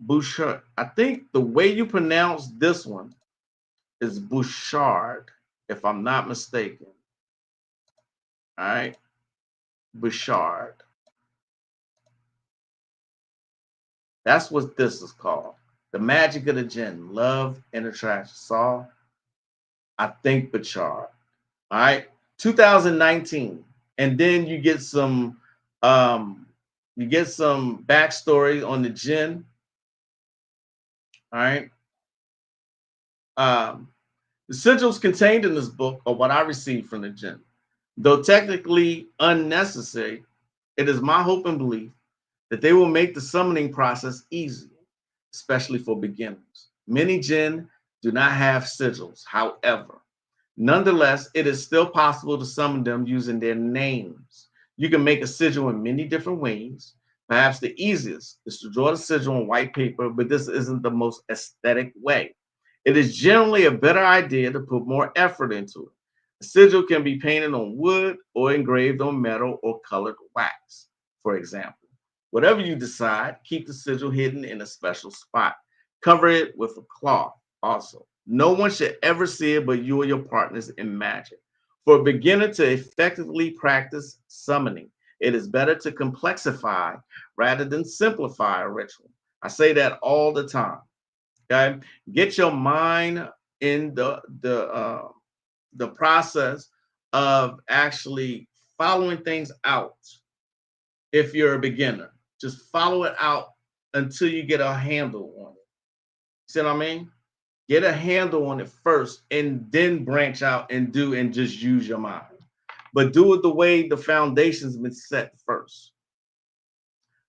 Speaker 1: Bouchard. I think the way you pronounce this one is Bouchard, if I'm not mistaken. All right, Bouchard. That's what this is called. The Magic of the Jinn, Love and Attraction. Saul, I think Bouchard. All right, 2019, and then you get some backstory on the Jinn. All right. The sigils contained in this book are what I received from the Jinn. Though technically unnecessary, it is my hope and belief that they will make the summoning process easy, especially for beginners. Many Jinn do not have sigils, however. Nonetheless, it is still possible to summon them using their names. You can make a sigil in many different ways. Perhaps the easiest is to draw the sigil on white paper, but this isn't the most aesthetic way. It is generally a better idea to put more effort into it. A sigil can be painted on wood or engraved on metal or colored wax, for example. Whatever you decide, keep the sigil hidden in a special spot. Cover it with a cloth also. No one should ever see it but you or your partners in magic. For a beginner to effectively practice summoning, it is better to complexify rather than simplify a ritual. I say that all the time. Okay, get your mind in the process of actually following things out. If you're a beginner, just follow it out until you get a handle on it. See what I mean? Get a handle on it first and then branch out and do and just use your mind. But do it the way the foundation's been set first.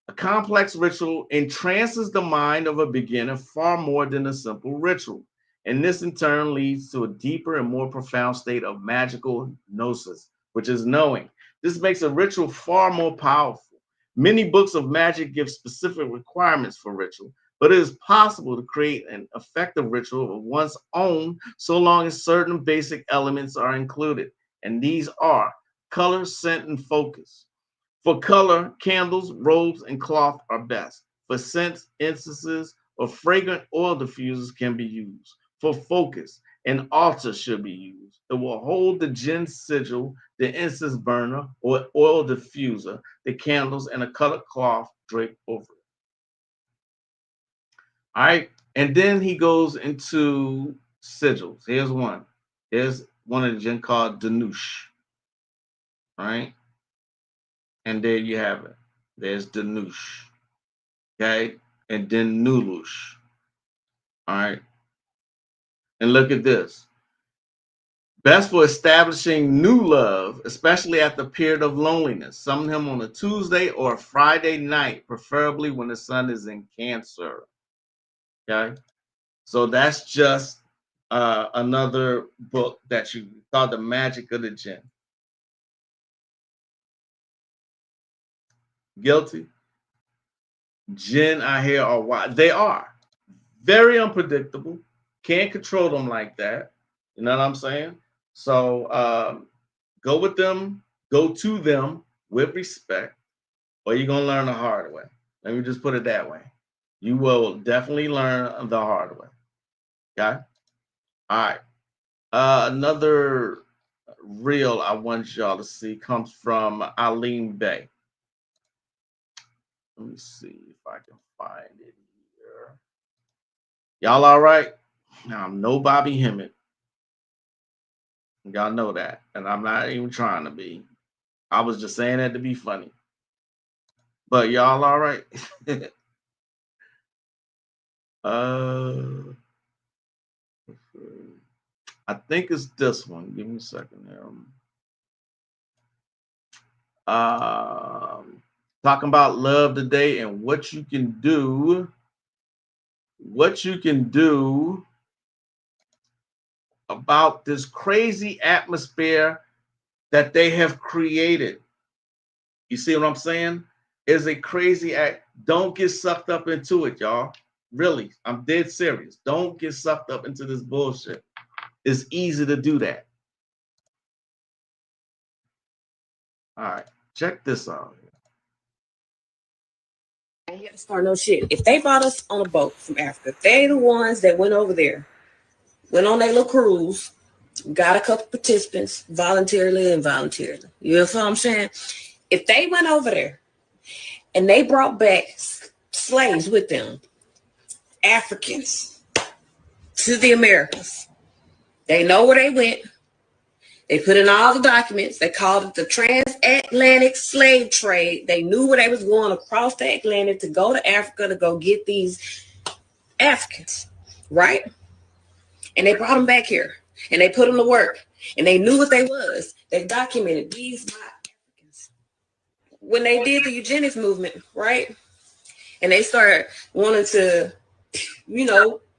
Speaker 1: A complex ritual entrances the mind of a beginner far more than a simple ritual. And this in turn leads to a deeper and more profound state of magical gnosis, which is knowing. This makes a ritual far more powerful. Many books of magic give specific requirements for ritual, but it is possible to create an effective ritual of one's own so long as certain basic elements are included. And these are color, scent, and focus. For color, candles, robes, and cloth are best. For scents, incenses, or fragrant oil diffusers can be used. For focus, an altar should be used. It will hold the Jinn sigil, the incense burner, or oil diffuser, the candles, and a colored cloth draped over it. All right. And then he goes into sigils. Here's one. Here's one of the Jinn called Danush. All right. And there you have it. There's Danush. Okay. And then Nulush. All right. And look at this. Best for establishing new love, especially at the period of loneliness. Summon him on a Tuesday or a Friday night, preferably when the sun is in Cancer. Okay. So that's just another book that you called The Magic of the Jinn. Guilty. Jinn, I hear, are wild. They are very unpredictable. Can't control them like that. You know what I'm saying? So go with them, go to them with respect, or you're gonna learn the hard way. Let me just put it that way. You will definitely learn the hard way. Okay. All right. Another reel I want y'all to see comes from Aline Bay. Let me see if I can find it here. Y'all all right? Now, I'm no Bobby Hemmett. Y'all know that. And I'm not even trying to be. I was just saying that to be funny. But y'all all right? uh, I think it's this one. Give me a second here. Talking about love today and what you can do. What you can do about this crazy atmosphere that they have created. You see what I'm saying? It's a crazy act. Don't get sucked up into it, y'all. Really, I'm dead serious. Don't get sucked up into this bullshit. It's easy to do that. All right, check this out.
Speaker 7: I ain't got to start no shit. If they brought us on a boat from Africa, they the ones that went over there, went on their little cruise, got a couple participants voluntarily and involuntarily. You know what I'm saying? If they went over there and they brought back slaves with them, Africans, to the Americas, they know where they went. They put in all the documents. They called it the transatlantic slave trade. They knew where they was going across the Atlantic to go to Africa to go get these Africans, right? And they brought them back here and they put them to work and they knew what they was. They documented these not Africans. When they did the eugenics movement, right? And they started wanting to,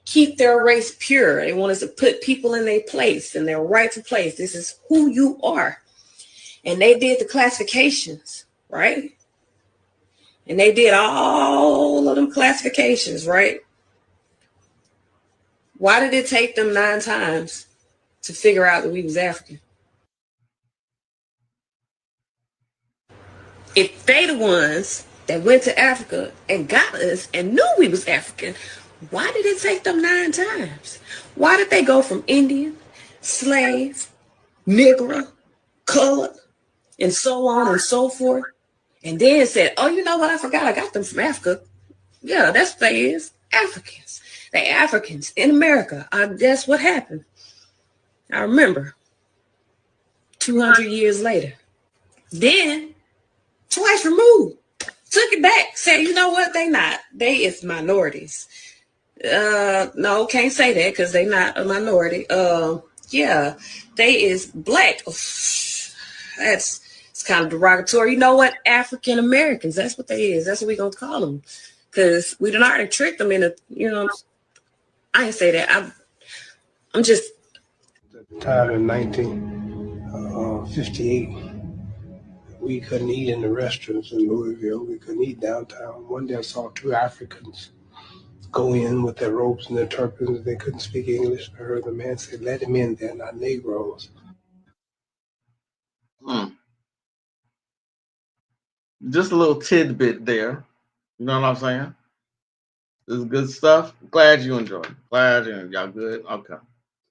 Speaker 7: keep their race pure. They wanted to put people in their place, in their rightful place. This is who you are. And they did the classifications, right? And they did all of them classifications, right? Why did it take them 9 times to figure out that we was African? If they the ones that went to Africa and got us and knew we was African, why did it take them 9 times? Why did they go from Indian, slave, Negro, colored, and so on and so forth, and then said, oh, you know what, I forgot I got them from Africa. Yeah, that's what they is, Africans. They Africans in America. That's what happened. I remember 200 years later. Then, twice removed, took it back, said, you know what, they not. They is minorities. No, can't say that because they not a minority. Yeah, they is black. It's kind of derogatory. You know what? African Americans. That's what they is. That's what we gonna call them. Because we done already tricked them into, I ain't say that. I'm just.
Speaker 8: At the time in 1958, we couldn't eat in the restaurants in Louisville. We couldn't eat downtown. One day I saw 2 Africans go in with their robes and their turbans. They couldn't speak English. I heard the man say, let them in, they're not Negroes.
Speaker 1: Just a little tidbit there. You know what I'm saying? This is good stuff. Glad you enjoyed it. Glad y'all good. Okay.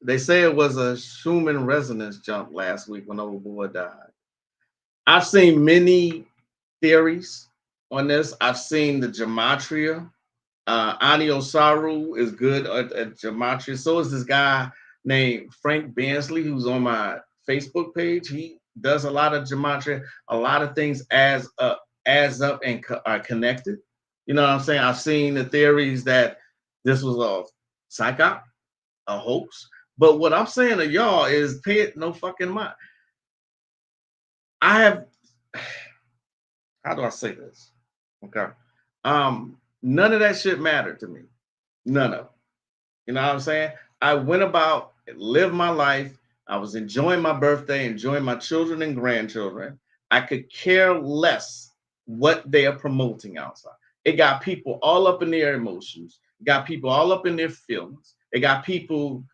Speaker 1: They say it was a Schumann resonance jump last week when old boy died. I've seen many theories on this. I've seen the gematria. Anio Saru is good at gematria. So is this guy named Frank Bansley, who's on my Facebook page. He does a lot of gematria. A lot of things adds up and are connected. You know what I'm saying? I've seen the theories that this was a psych op, a hoax. But what I'm saying to y'all is pay it no fucking mind. I have, how do I say this? Okay. None of that shit mattered to me. None of it. You know what I'm saying? I went about and lived my life. I was enjoying my birthday, enjoying my children and grandchildren. I could care less what they are promoting outside. It got people all up in their emotions. It got people all up in their feelings. It got people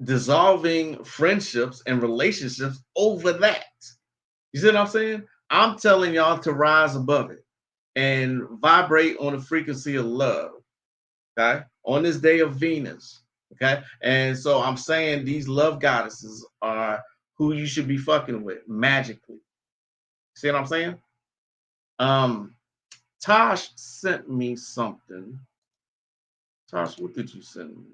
Speaker 1: dissolving friendships and relationships over that. You see what I'm saying? I'm telling y'all to rise above it and vibrate on the frequency of love. Okay, on this day of Venus. Okay, and so I'm saying these love goddesses are who you should be fucking with magically. See what I'm saying? Tosh sent me something. Tosh, what did you send me?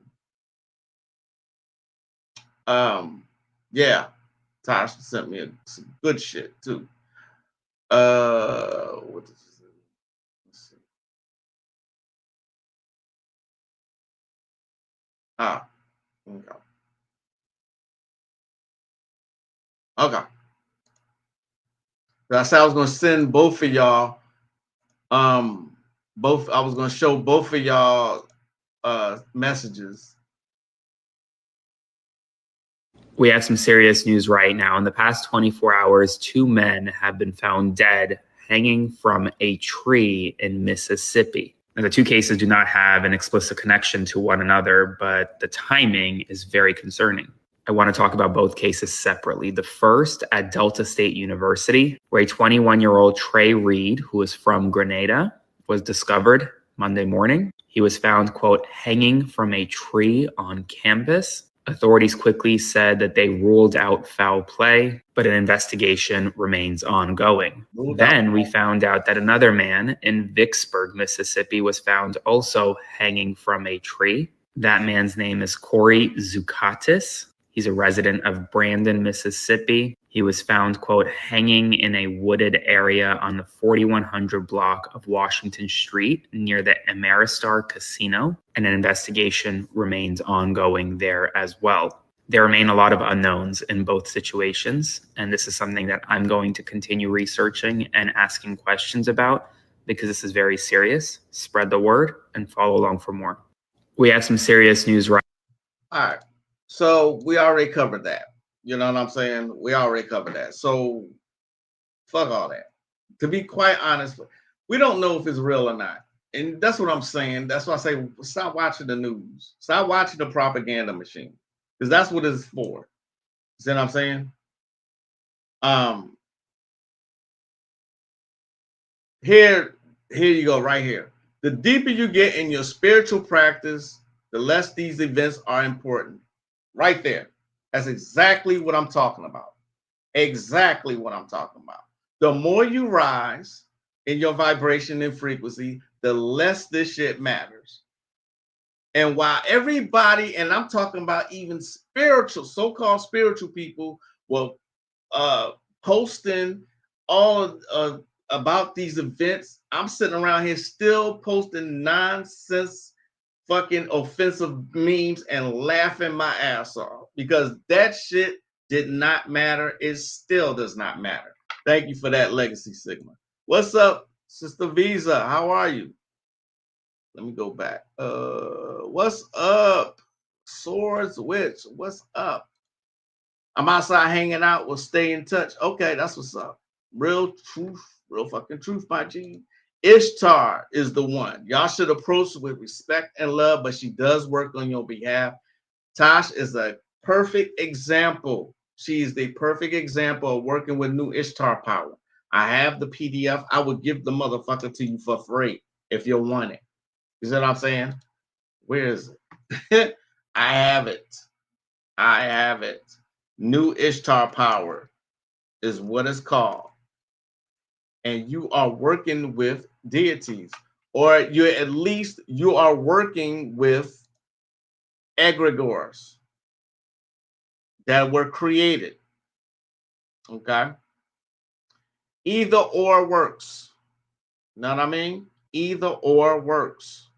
Speaker 1: Yeah, Tosh sent me some good shit too. What did you send me? Let's see. Ah, okay. Okay. I said I was gonna send both of y'all. Both I was gonna show both of y'all messages.
Speaker 9: We have some serious news right now. In the past 24 hours, 2 men have been found dead hanging from a tree in Mississippi. And the 2 cases do not have an explicit connection to one another, but the timing is very concerning. I want to talk about both cases separately. The first at Delta State University, where a 21-year-old Trey Reed, who is from Grenada, was discovered Monday morning. He was found, quote, hanging from a tree on campus. Authorities quickly said that they ruled out foul play, but an investigation remains ongoing. Then we found out that another man in Vicksburg, Mississippi, was found also hanging from a tree. That man's name is Corey Zukatis. He's a resident of Brandon, Mississippi. He was found, quote, hanging in a wooded area on the 4100 block of Washington Street near the Ameristar Casino, and an investigation remains ongoing there as well. There remain a lot of unknowns in both situations, and this is something that I'm going to continue researching and asking questions about because this is very serious. Spread the word and follow along for more. We have some serious news right.
Speaker 1: All right. So we already covered that. You know what I'm saying? We already covered that. So fuck all that. To be quite honest, we don't know if it's real or not. And that's what I'm saying. That's why I say stop watching the news. Stop watching the propaganda machine. Because that's what it's for. See what I'm saying? Here you go, right here. The deeper you get in your spiritual practice, the less these events are important. Right there. That's exactly what I'm talking about. Exactly what I'm talking about. The more you rise in your vibration and frequency, the less this shit matters. And while everybody, and I'm talking about even spiritual, so-called spiritual people, will posting all about these events, I'm sitting around here still posting nonsense, fucking offensive memes and laughing my ass off because that shit did not matter. It still does not matter. Thank you for that, Legacy Sigma. What's up, Sister Visa? How are you? Let me go back. What's up, Swords Witch? What's up? I'm outside hanging out. We'll stay in touch. Okay, that's what's up. Real truth, real fucking truth, my G. Ishtar is the one. Y'all should approach her with respect and love, but she does work on your behalf. Tosh is a perfect example. She is the perfect example of working with new Ishtar power. I have the PDF. I would give the motherfucker to you for free if you want it. You see what I'm saying? Where is it? I have it. I have it. New Ishtar power is what it's called. And you are working with deities, or you are working with egregores that were created. Okay. Either or works. Know what I mean? Either or works.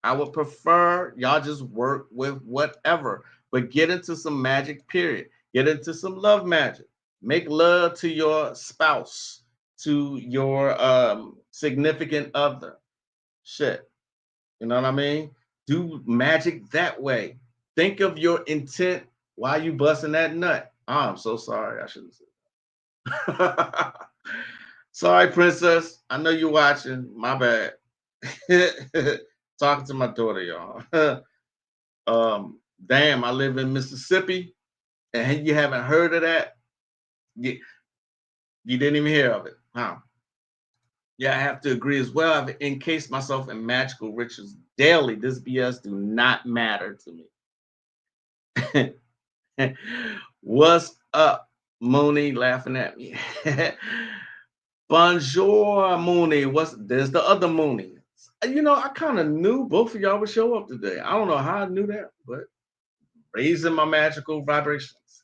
Speaker 1: I would prefer y'all just work with whatever, but get into some magic, period. Get into some love magic. Make love to your spouse, to your significant other. Shit. You know what I mean? Do magic that way. Think of your intent while you busting that nut. Oh, I'm so sorry. I shouldn't say that. Sorry, princess. I know you're watching. My bad. Talking to my daughter, y'all. Damn, I live in Mississippi, and you haven't heard of that? You didn't even hear of it, huh? Yeah, I have to agree as well. I've encased myself in magical riches daily. This BS do not matter to me. What's up, Mooney? Laughing at me. Bonjour, Mooney. There's the other Mooney. You know, I kind of knew both of y'all would show up today. I don't know how I knew that, but raising my magical vibrations.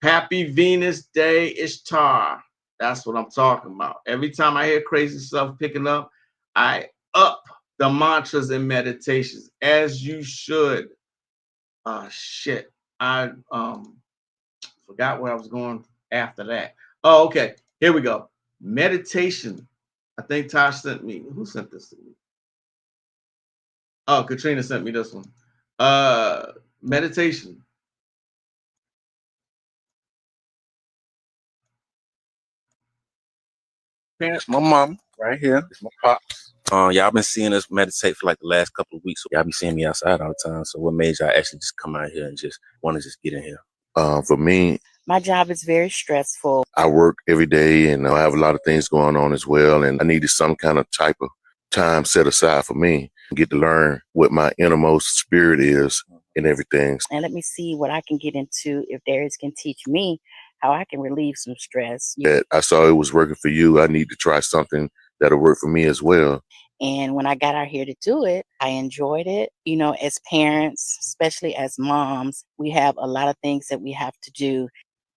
Speaker 1: Happy Venus Day, Ishtar. That's what I'm talking about. Every time I hear crazy stuff picking up, I up the mantras and meditations as you should. Shit. I forgot where I was going after that. Oh, okay. Here we go. Meditation. I think Tosh sent me. Who sent this to me? Oh, Katrina sent me this one. Meditation.
Speaker 10: It's my mom right here. It's my pops. Y'all been seeing us meditate for like the last couple of weeks. So y'all be seeing me outside all the time. So what made y'all actually just come out here and just want to just get in here?
Speaker 11: For me,
Speaker 12: my job is very stressful.
Speaker 11: I work every day and I have a lot of things going on as well. And I needed some kind of type of time set aside for me to get to learn what my innermost spirit is and everything.
Speaker 12: And let me see what I can get into if Darius can teach me how I can relieve some stress.
Speaker 11: That I saw it was working for you. I need to try something that'll work for me as well.
Speaker 12: And when I got out here to do it, I enjoyed it. You know, as parents, especially as moms, we have a lot of things that we have to do.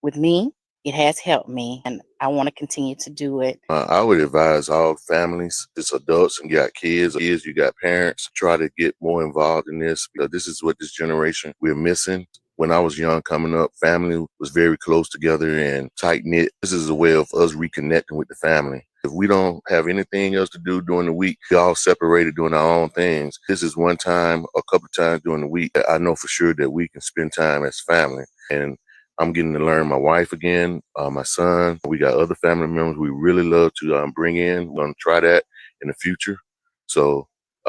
Speaker 12: With me, it has helped me, and I want to continue to do it.
Speaker 11: I would advise all families, just adults and you got kids, you got parents, try to get more involved in this because this is what this generation we're missing. When I was young coming up, family was very close together and tight knit. This is a way of us reconnecting with the family. If we don't have anything else to do during the week, we all separated doing our own things. This is one time, a couple of times during the week. I know for sure that we can spend time as family. And I'm getting to learn my wife again, my son. We got other family members we really love to bring in. We're going to try that in the future. So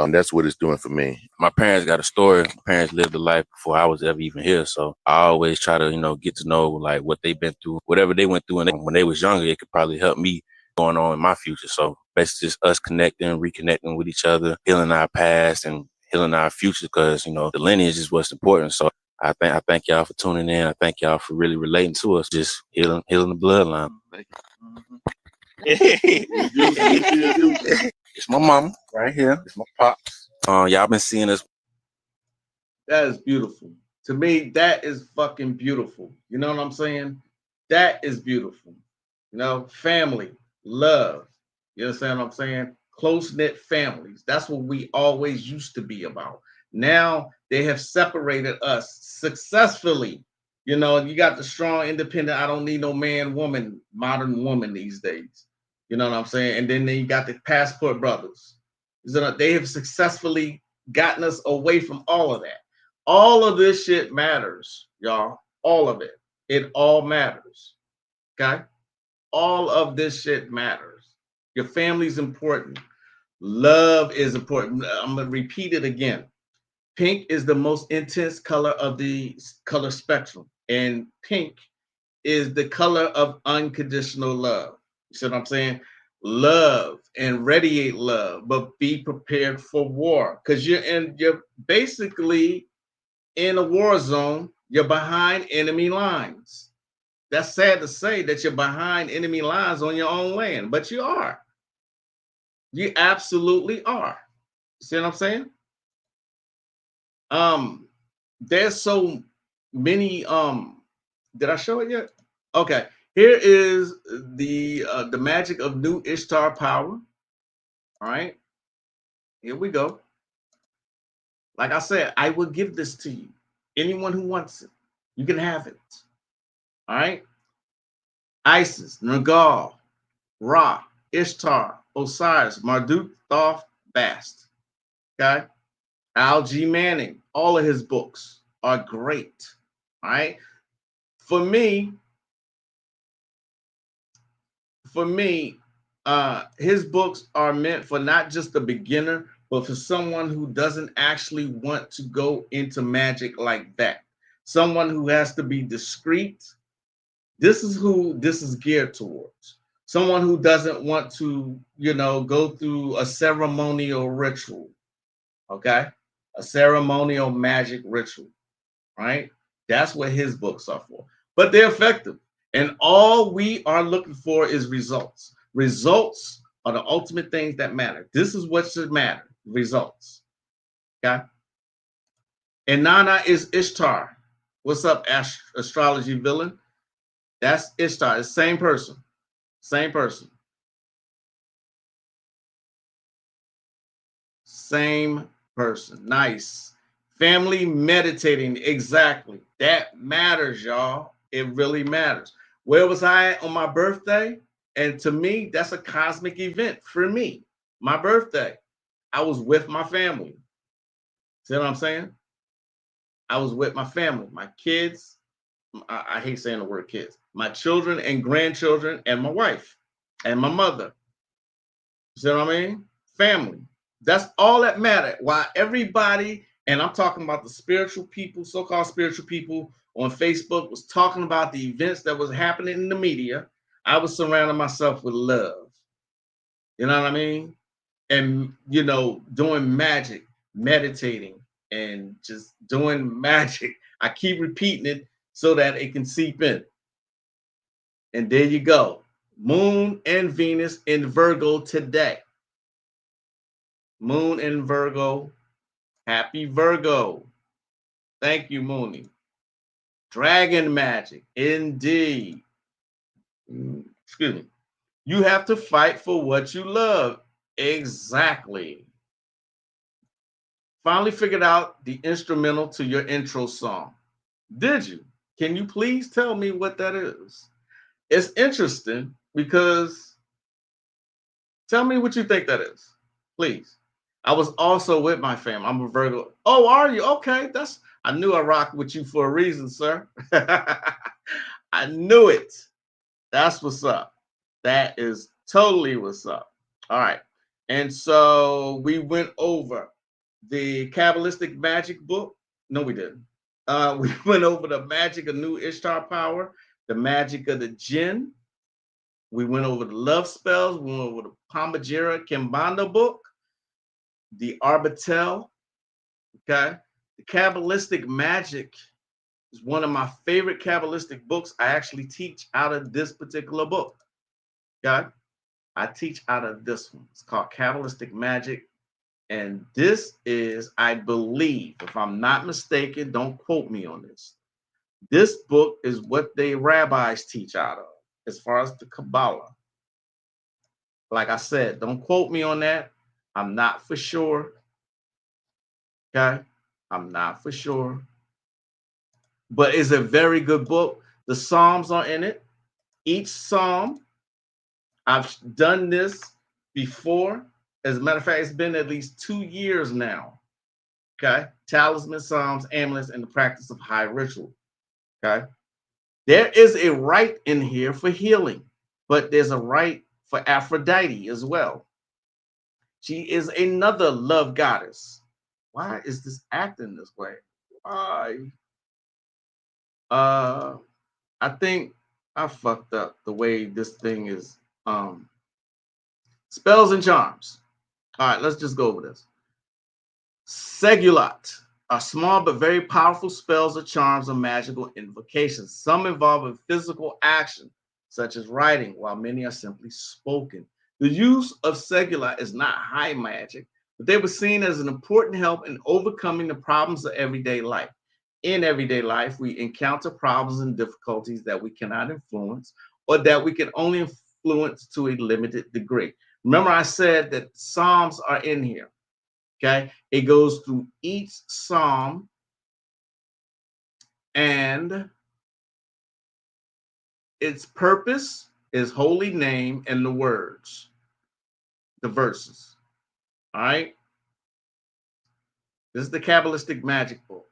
Speaker 11: that's what it's doing for me.
Speaker 10: My parents got a story. My parents lived a life before I was ever even here. So I always try to, get to know like what they've been through, whatever they went through. And when they was younger, it could probably help me going on in my future. So basically just us connecting, reconnecting with each other, healing our past and healing our future because, the lineage is what's important. So I thank y'all for tuning in. I thank y'all for really relating to us, just healing the bloodline. It's my mama right here. It's my pops. Y'all been seeing us.
Speaker 1: That is beautiful. To me, that is fucking beautiful. You know what I'm saying? That is beautiful. Family, love. You understand what I'm saying? Close-knit families. That's what we always used to be about. Now they have separated us successfully. You got the strong, independent, I don't need no man, woman, modern woman these days. You know what I'm saying? And then you got the passport brothers. They have successfully gotten us away from all of that. All of this shit matters, y'all. All of it. It all matters. Okay? All of this shit matters. Your family's important. Love is important. I'm going to repeat it again. Pink is the most intense color of the color spectrum. And pink is the color of unconditional love. You see what I'm saying? Love and radiate love, but be prepared for war. Because you're basically in a war zone. You're behind enemy lines. That's sad to say that you're behind enemy lines on your own land, but you are. You absolutely are. See what I'm saying? There's so many. Did I show it yet? Okay. Here is the magic of new Ishtar power. All right. Here we go. Like I said, I will give this to you. Anyone who wants it, you can have it. All right. Isis, Nergal, Ra, Ishtar, Osiris, Marduk, Thoth, Bast. Okay. Al G. Manning, all of his books are great. All right. For me, his books are meant for not just a beginner, but for someone who doesn't actually want to go into magic like that. Someone who has to be discreet. This is who this is geared towards. Someone who doesn't want to, go through a ceremonial ritual, okay? A ceremonial magic ritual, right? That's what his books are for. But they're effective. And all we are looking for is results. Results are the ultimate things that matter. This is what should matter, results, okay? And Nana is Ishtar. What's up, astrology villain? That's Ishtar. It's same person. Same person. Same person. Nice. Family meditating. Exactly. That matters, y'all. It really matters. Where was I at on my birthday? And to me, that's a cosmic event for me. My birthday. I was with my family. See what I'm saying? I was with my family, my kids. I hate saying the word kids. My children and grandchildren and my wife and my mother. See what I mean? Family. That's all that mattered. While everybody, and I'm talking about the spiritual people, so-called spiritual people on Facebook, was talking about the events that was happening in the media, I was surrounding myself with love. You know what I mean? And, doing magic, meditating, and just doing magic. I keep repeating it so that it can seep in. And there you go. Moon and Venus in Virgo today. Moon in Virgo. Happy Virgo. Thank you, Mooney. Dragon magic. Indeed. Excuse me. You have to fight for what you love. Exactly. Finally figured out the instrumental to your intro song. Did you? Can you please tell me what that is? It's interesting because tell me what you think that is, please. I was also with my fam. I'm a Virgo. Oh, are you? Okay, I knew I rocked with you for a reason, sir. I knew it. That's what's up. That is totally what's up. All right. And so we went over the Kabbalistic Magic book. No, we didn't. We went over the magic of New Ishtar power, the magic of the Jinn. We went over the love spells. We went over the Pamajira Kimbanda book, the Arbatel. Okay. The Kabbalistic Magic is one of my favorite Kabbalistic books. I actually teach out of this particular book. Okay. I teach out of this one. It's called Kabbalistic Magic. And this is, I believe, if I'm not mistaken, don't quote me on this. This book is what the rabbis teach out of, as far as the Kabbalah. Like I said, don't quote me on that. I'm not for sure. Okay? I'm not for sure. But it's a very good book. The Psalms are in it. Each Psalm, I've done this before. As a matter of fact, it's been at least 2 years now. Okay? Talisman, Psalms, amulets, and the practice of high ritual. Okay? There is a rite in here for healing, but there's a rite for Aphrodite as well. She is another love goddess. Why is this acting this way? Why? I think I fucked up the way this thing is. Spells and charms. All right, let's just go over this. Segulat are small but very powerful spells or charms or magical invocations. Some involve a physical action, such as writing, while many are simply spoken. The use of Segulat is not high magic, but they were seen as an important help in overcoming the problems of everyday life. In everyday life, we encounter problems and difficulties that we cannot influence or that we can only influence to a limited degree. Remember, I said that Psalms are in here. Okay, it goes through each psalm and its purpose, its holy name, and the words, the verses. All right, this is the Kabbalistic Magic book.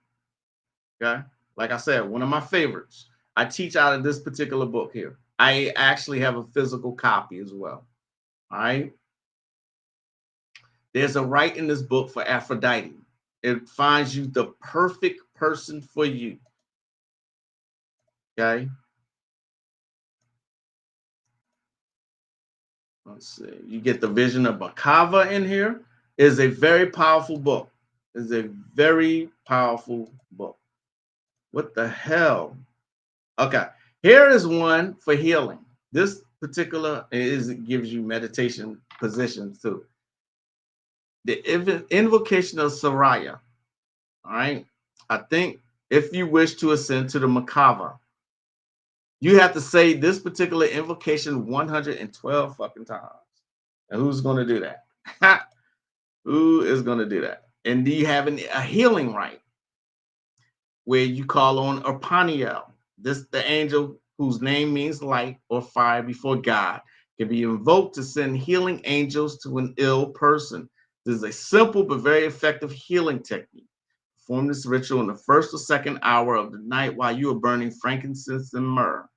Speaker 1: Okay, like I said, one of my favorites. I teach out of this particular book here. I actually have a physical copy as well. All right, there's a rite in this book for Aphrodite. It finds you the perfect person for you. Okay. Let's see. You get the vision of Makava in here. It is a very powerful book. It is a very powerful book. What the hell? Okay. Here is one for healing. This particular it gives you meditation positions too. The invocation of Saraya. All right. I think if you wish to ascend to the Makava, you have to say this particular invocation 112 fucking times. And who's going to do that? Who is going to do that? And do you have a healing rite where you call on Arpaniel, this the angel whose name means light or fire before God, can be invoked to send healing angels to an ill person. This is a simple but very effective healing technique. Perform this ritual in the first or second hour of the night while you are burning frankincense and myrrh.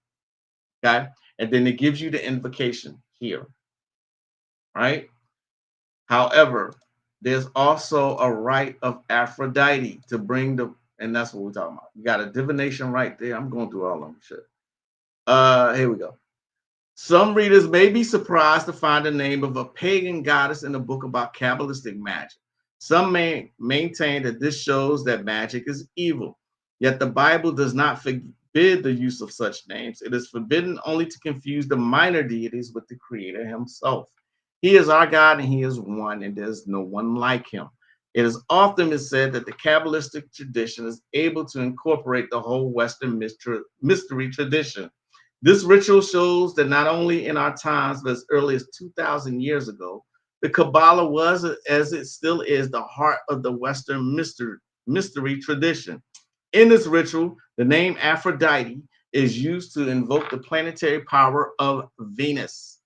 Speaker 1: Okay, and then it gives you the invocation here. Right. However, there's also a rite of Aphrodite to bring the, and that's what we're talking about. You got a divination right there. I'm going through all of them shit. Here we go. Some readers may be surprised to find the name of a pagan goddess in a book about Kabbalistic magic. Some may maintain that this shows that magic is evil. Yet the Bible does not forbid the use of such names. It is forbidden only to confuse the minor deities with the Creator himself. He is our God and he is one, and there's no one like him. It is often been said that the Kabbalistic tradition is able to incorporate the whole Western mystery tradition. This ritual shows that not only in our times, but as early as 2,000 years ago, the Kabbalah was, as it still is, the heart of the Western mystery tradition. In this ritual, the name Aphrodite is used to invoke the planetary power of Venus.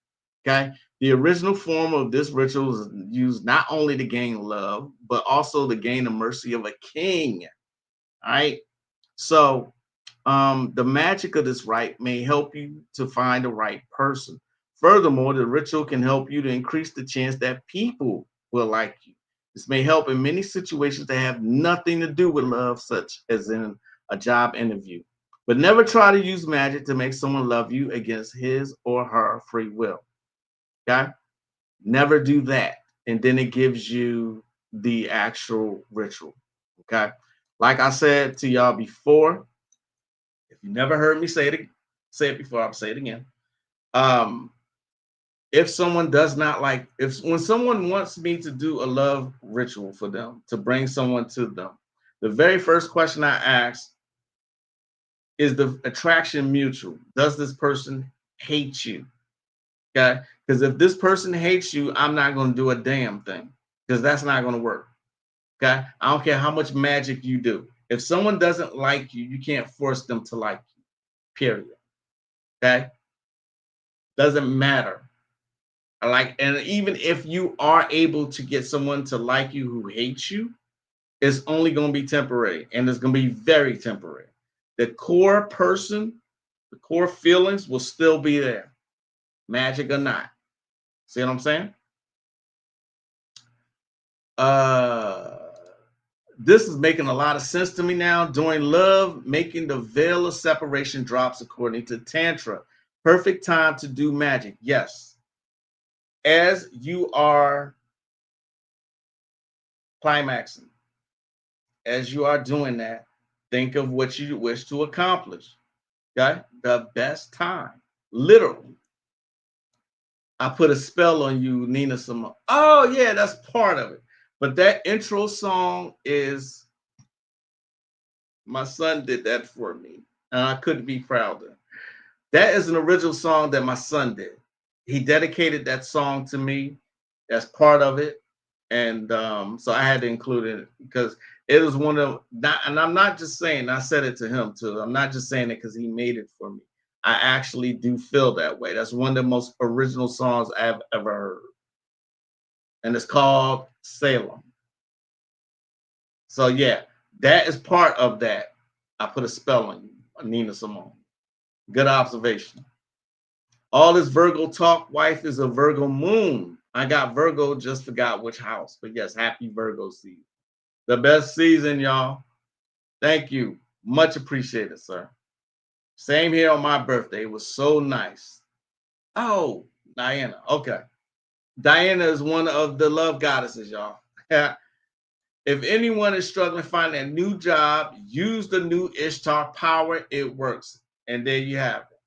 Speaker 1: Okay. The original form of this ritual is used not only to gain love, but also to gain the mercy of a king. All right. So the magic of this rite may help you to find the right person. Furthermore, the ritual can help you to increase the chance that people will like you. This may help in many situations that have nothing to do with love, such as in a job interview. But never try to use magic to make someone love you against his or her free will. Okay? Never do that. And then it gives you the actual ritual. Okay? Like I said to y'all before, if you never heard me say it before, I'll say it again. If someone does not like, when someone wants me to do a love ritual for them, to bring someone to them, the very first question I ask is the attraction mutual? Does this person hate you? Okay. Because if this person hates you, I'm not going to do a damn thing, because that's not going to work. Okay. I don't care how much magic you do. If someone doesn't like you, you can't force them to like you, period. Okay. Doesn't matter. And even if you are able to get someone to like you who hates you, it's only going to be temporary, and it's going to be very temporary. The core person, the core feelings will still be there, magic or not. See what I'm saying? This is making a lot of sense to me now. During love, making the veil of separation drops according to Tantra. Perfect time to do magic. Yes. As you are climaxing, as you are doing that, think of what you wish to accomplish. Okay? The best time. Literally. I put a spell on you, Nina Simone. Oh, yeah, that's part of it. But that intro song is, my son did that for me, and I couldn't be prouder. That is an original song that my son did. He dedicated that song to me. That's part of it. And so I had to include it because it was one of, and I'm not just saying, I said it to him too. I'm not just saying it because he made it for me. I actually do feel that way. That's one of the most original songs I've ever heard. And it's called Salem. So yeah, that is part of that. I put a spell on you, Nina Simone. Good observation. All this Virgo talk, wife is a Virgo moon. I got Virgo, just forgot which house. But yes, happy Virgo season. The best season, y'all. Thank you. Much appreciated, sir. Same here on my birthday. It was so nice. Oh, Diana. Okay. Diana is one of the love goddesses, y'all. If anyone is struggling finding a new job, use the new Ishtar power. It works. And there you have it.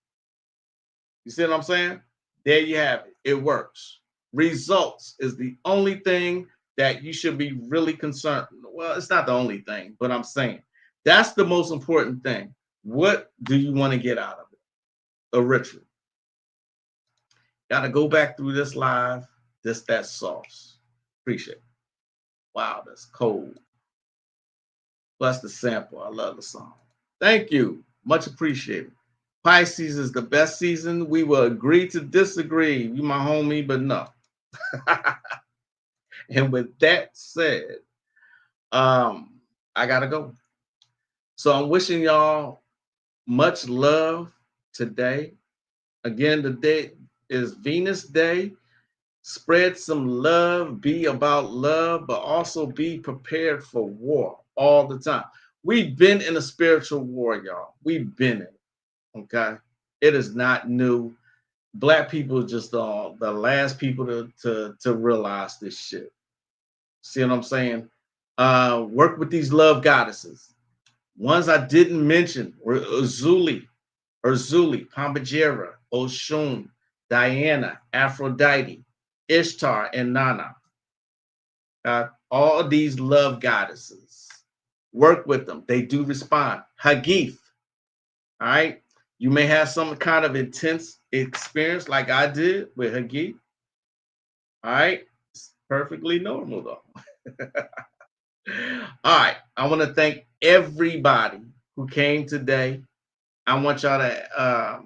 Speaker 1: You see what I'm saying? There you have it. It works. Results is the only thing that you should be really concerned. Well, it's not the only thing, but I'm saying that's the most important thing. What do you want to get out of it? A ritual. Got to go back through this live. That sauce. Appreciate it. Wow, that's cold. Plus the sample. I love the song. Thank you. Much appreciated. Pisces is the best season. We will agree to disagree. You my homie, but no. And with that said, I gotta go. So I'm wishing y'all much love today. Again, the day is Venus Day. Spread some love, be about love, but also be prepared for war all the time. We've been in a spiritual war, y'all. We've been in it. Okay. It is not new. Black people are just the last people to realize this shit. See what I'm saying? Work with these love goddesses. Ones I didn't mention were Urzuli, Pambajera, Oshun, Diana, Aphrodite, Ishtar, and Nana. All of these love goddesses. Work with them. They do respond. Hagith. All right. You may have some kind of intense experience like I did with Hagith. All right. It's perfectly normal though. All right. I want to thank everybody who came today. I want y'all to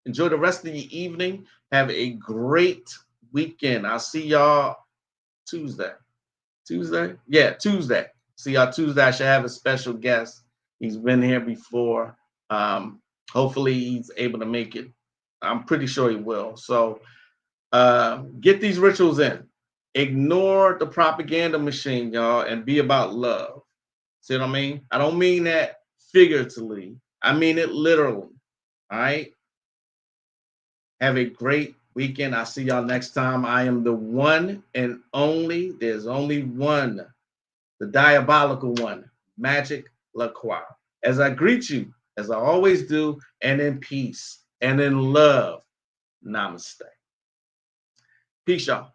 Speaker 1: enjoy the rest of the evening. Have a great weekend. I'll see y'all Tuesday. Yeah, Tuesday. See y'all Tuesday. I should have a special guest. He's been here before. Hopefully he's able to make it. I'm pretty sure he will. So get these rituals in. Ignore the propaganda machine, y'all, and be about love. See what I mean? I don't mean that figuratively. I mean it literally. All right. Have a great weekend. I'll see y'all next time. I am the one and only. There's only one, the diabolical one, Magick LaCroix. As I greet you, as I always do, and in peace and in love. Namaste. Peace, y'all.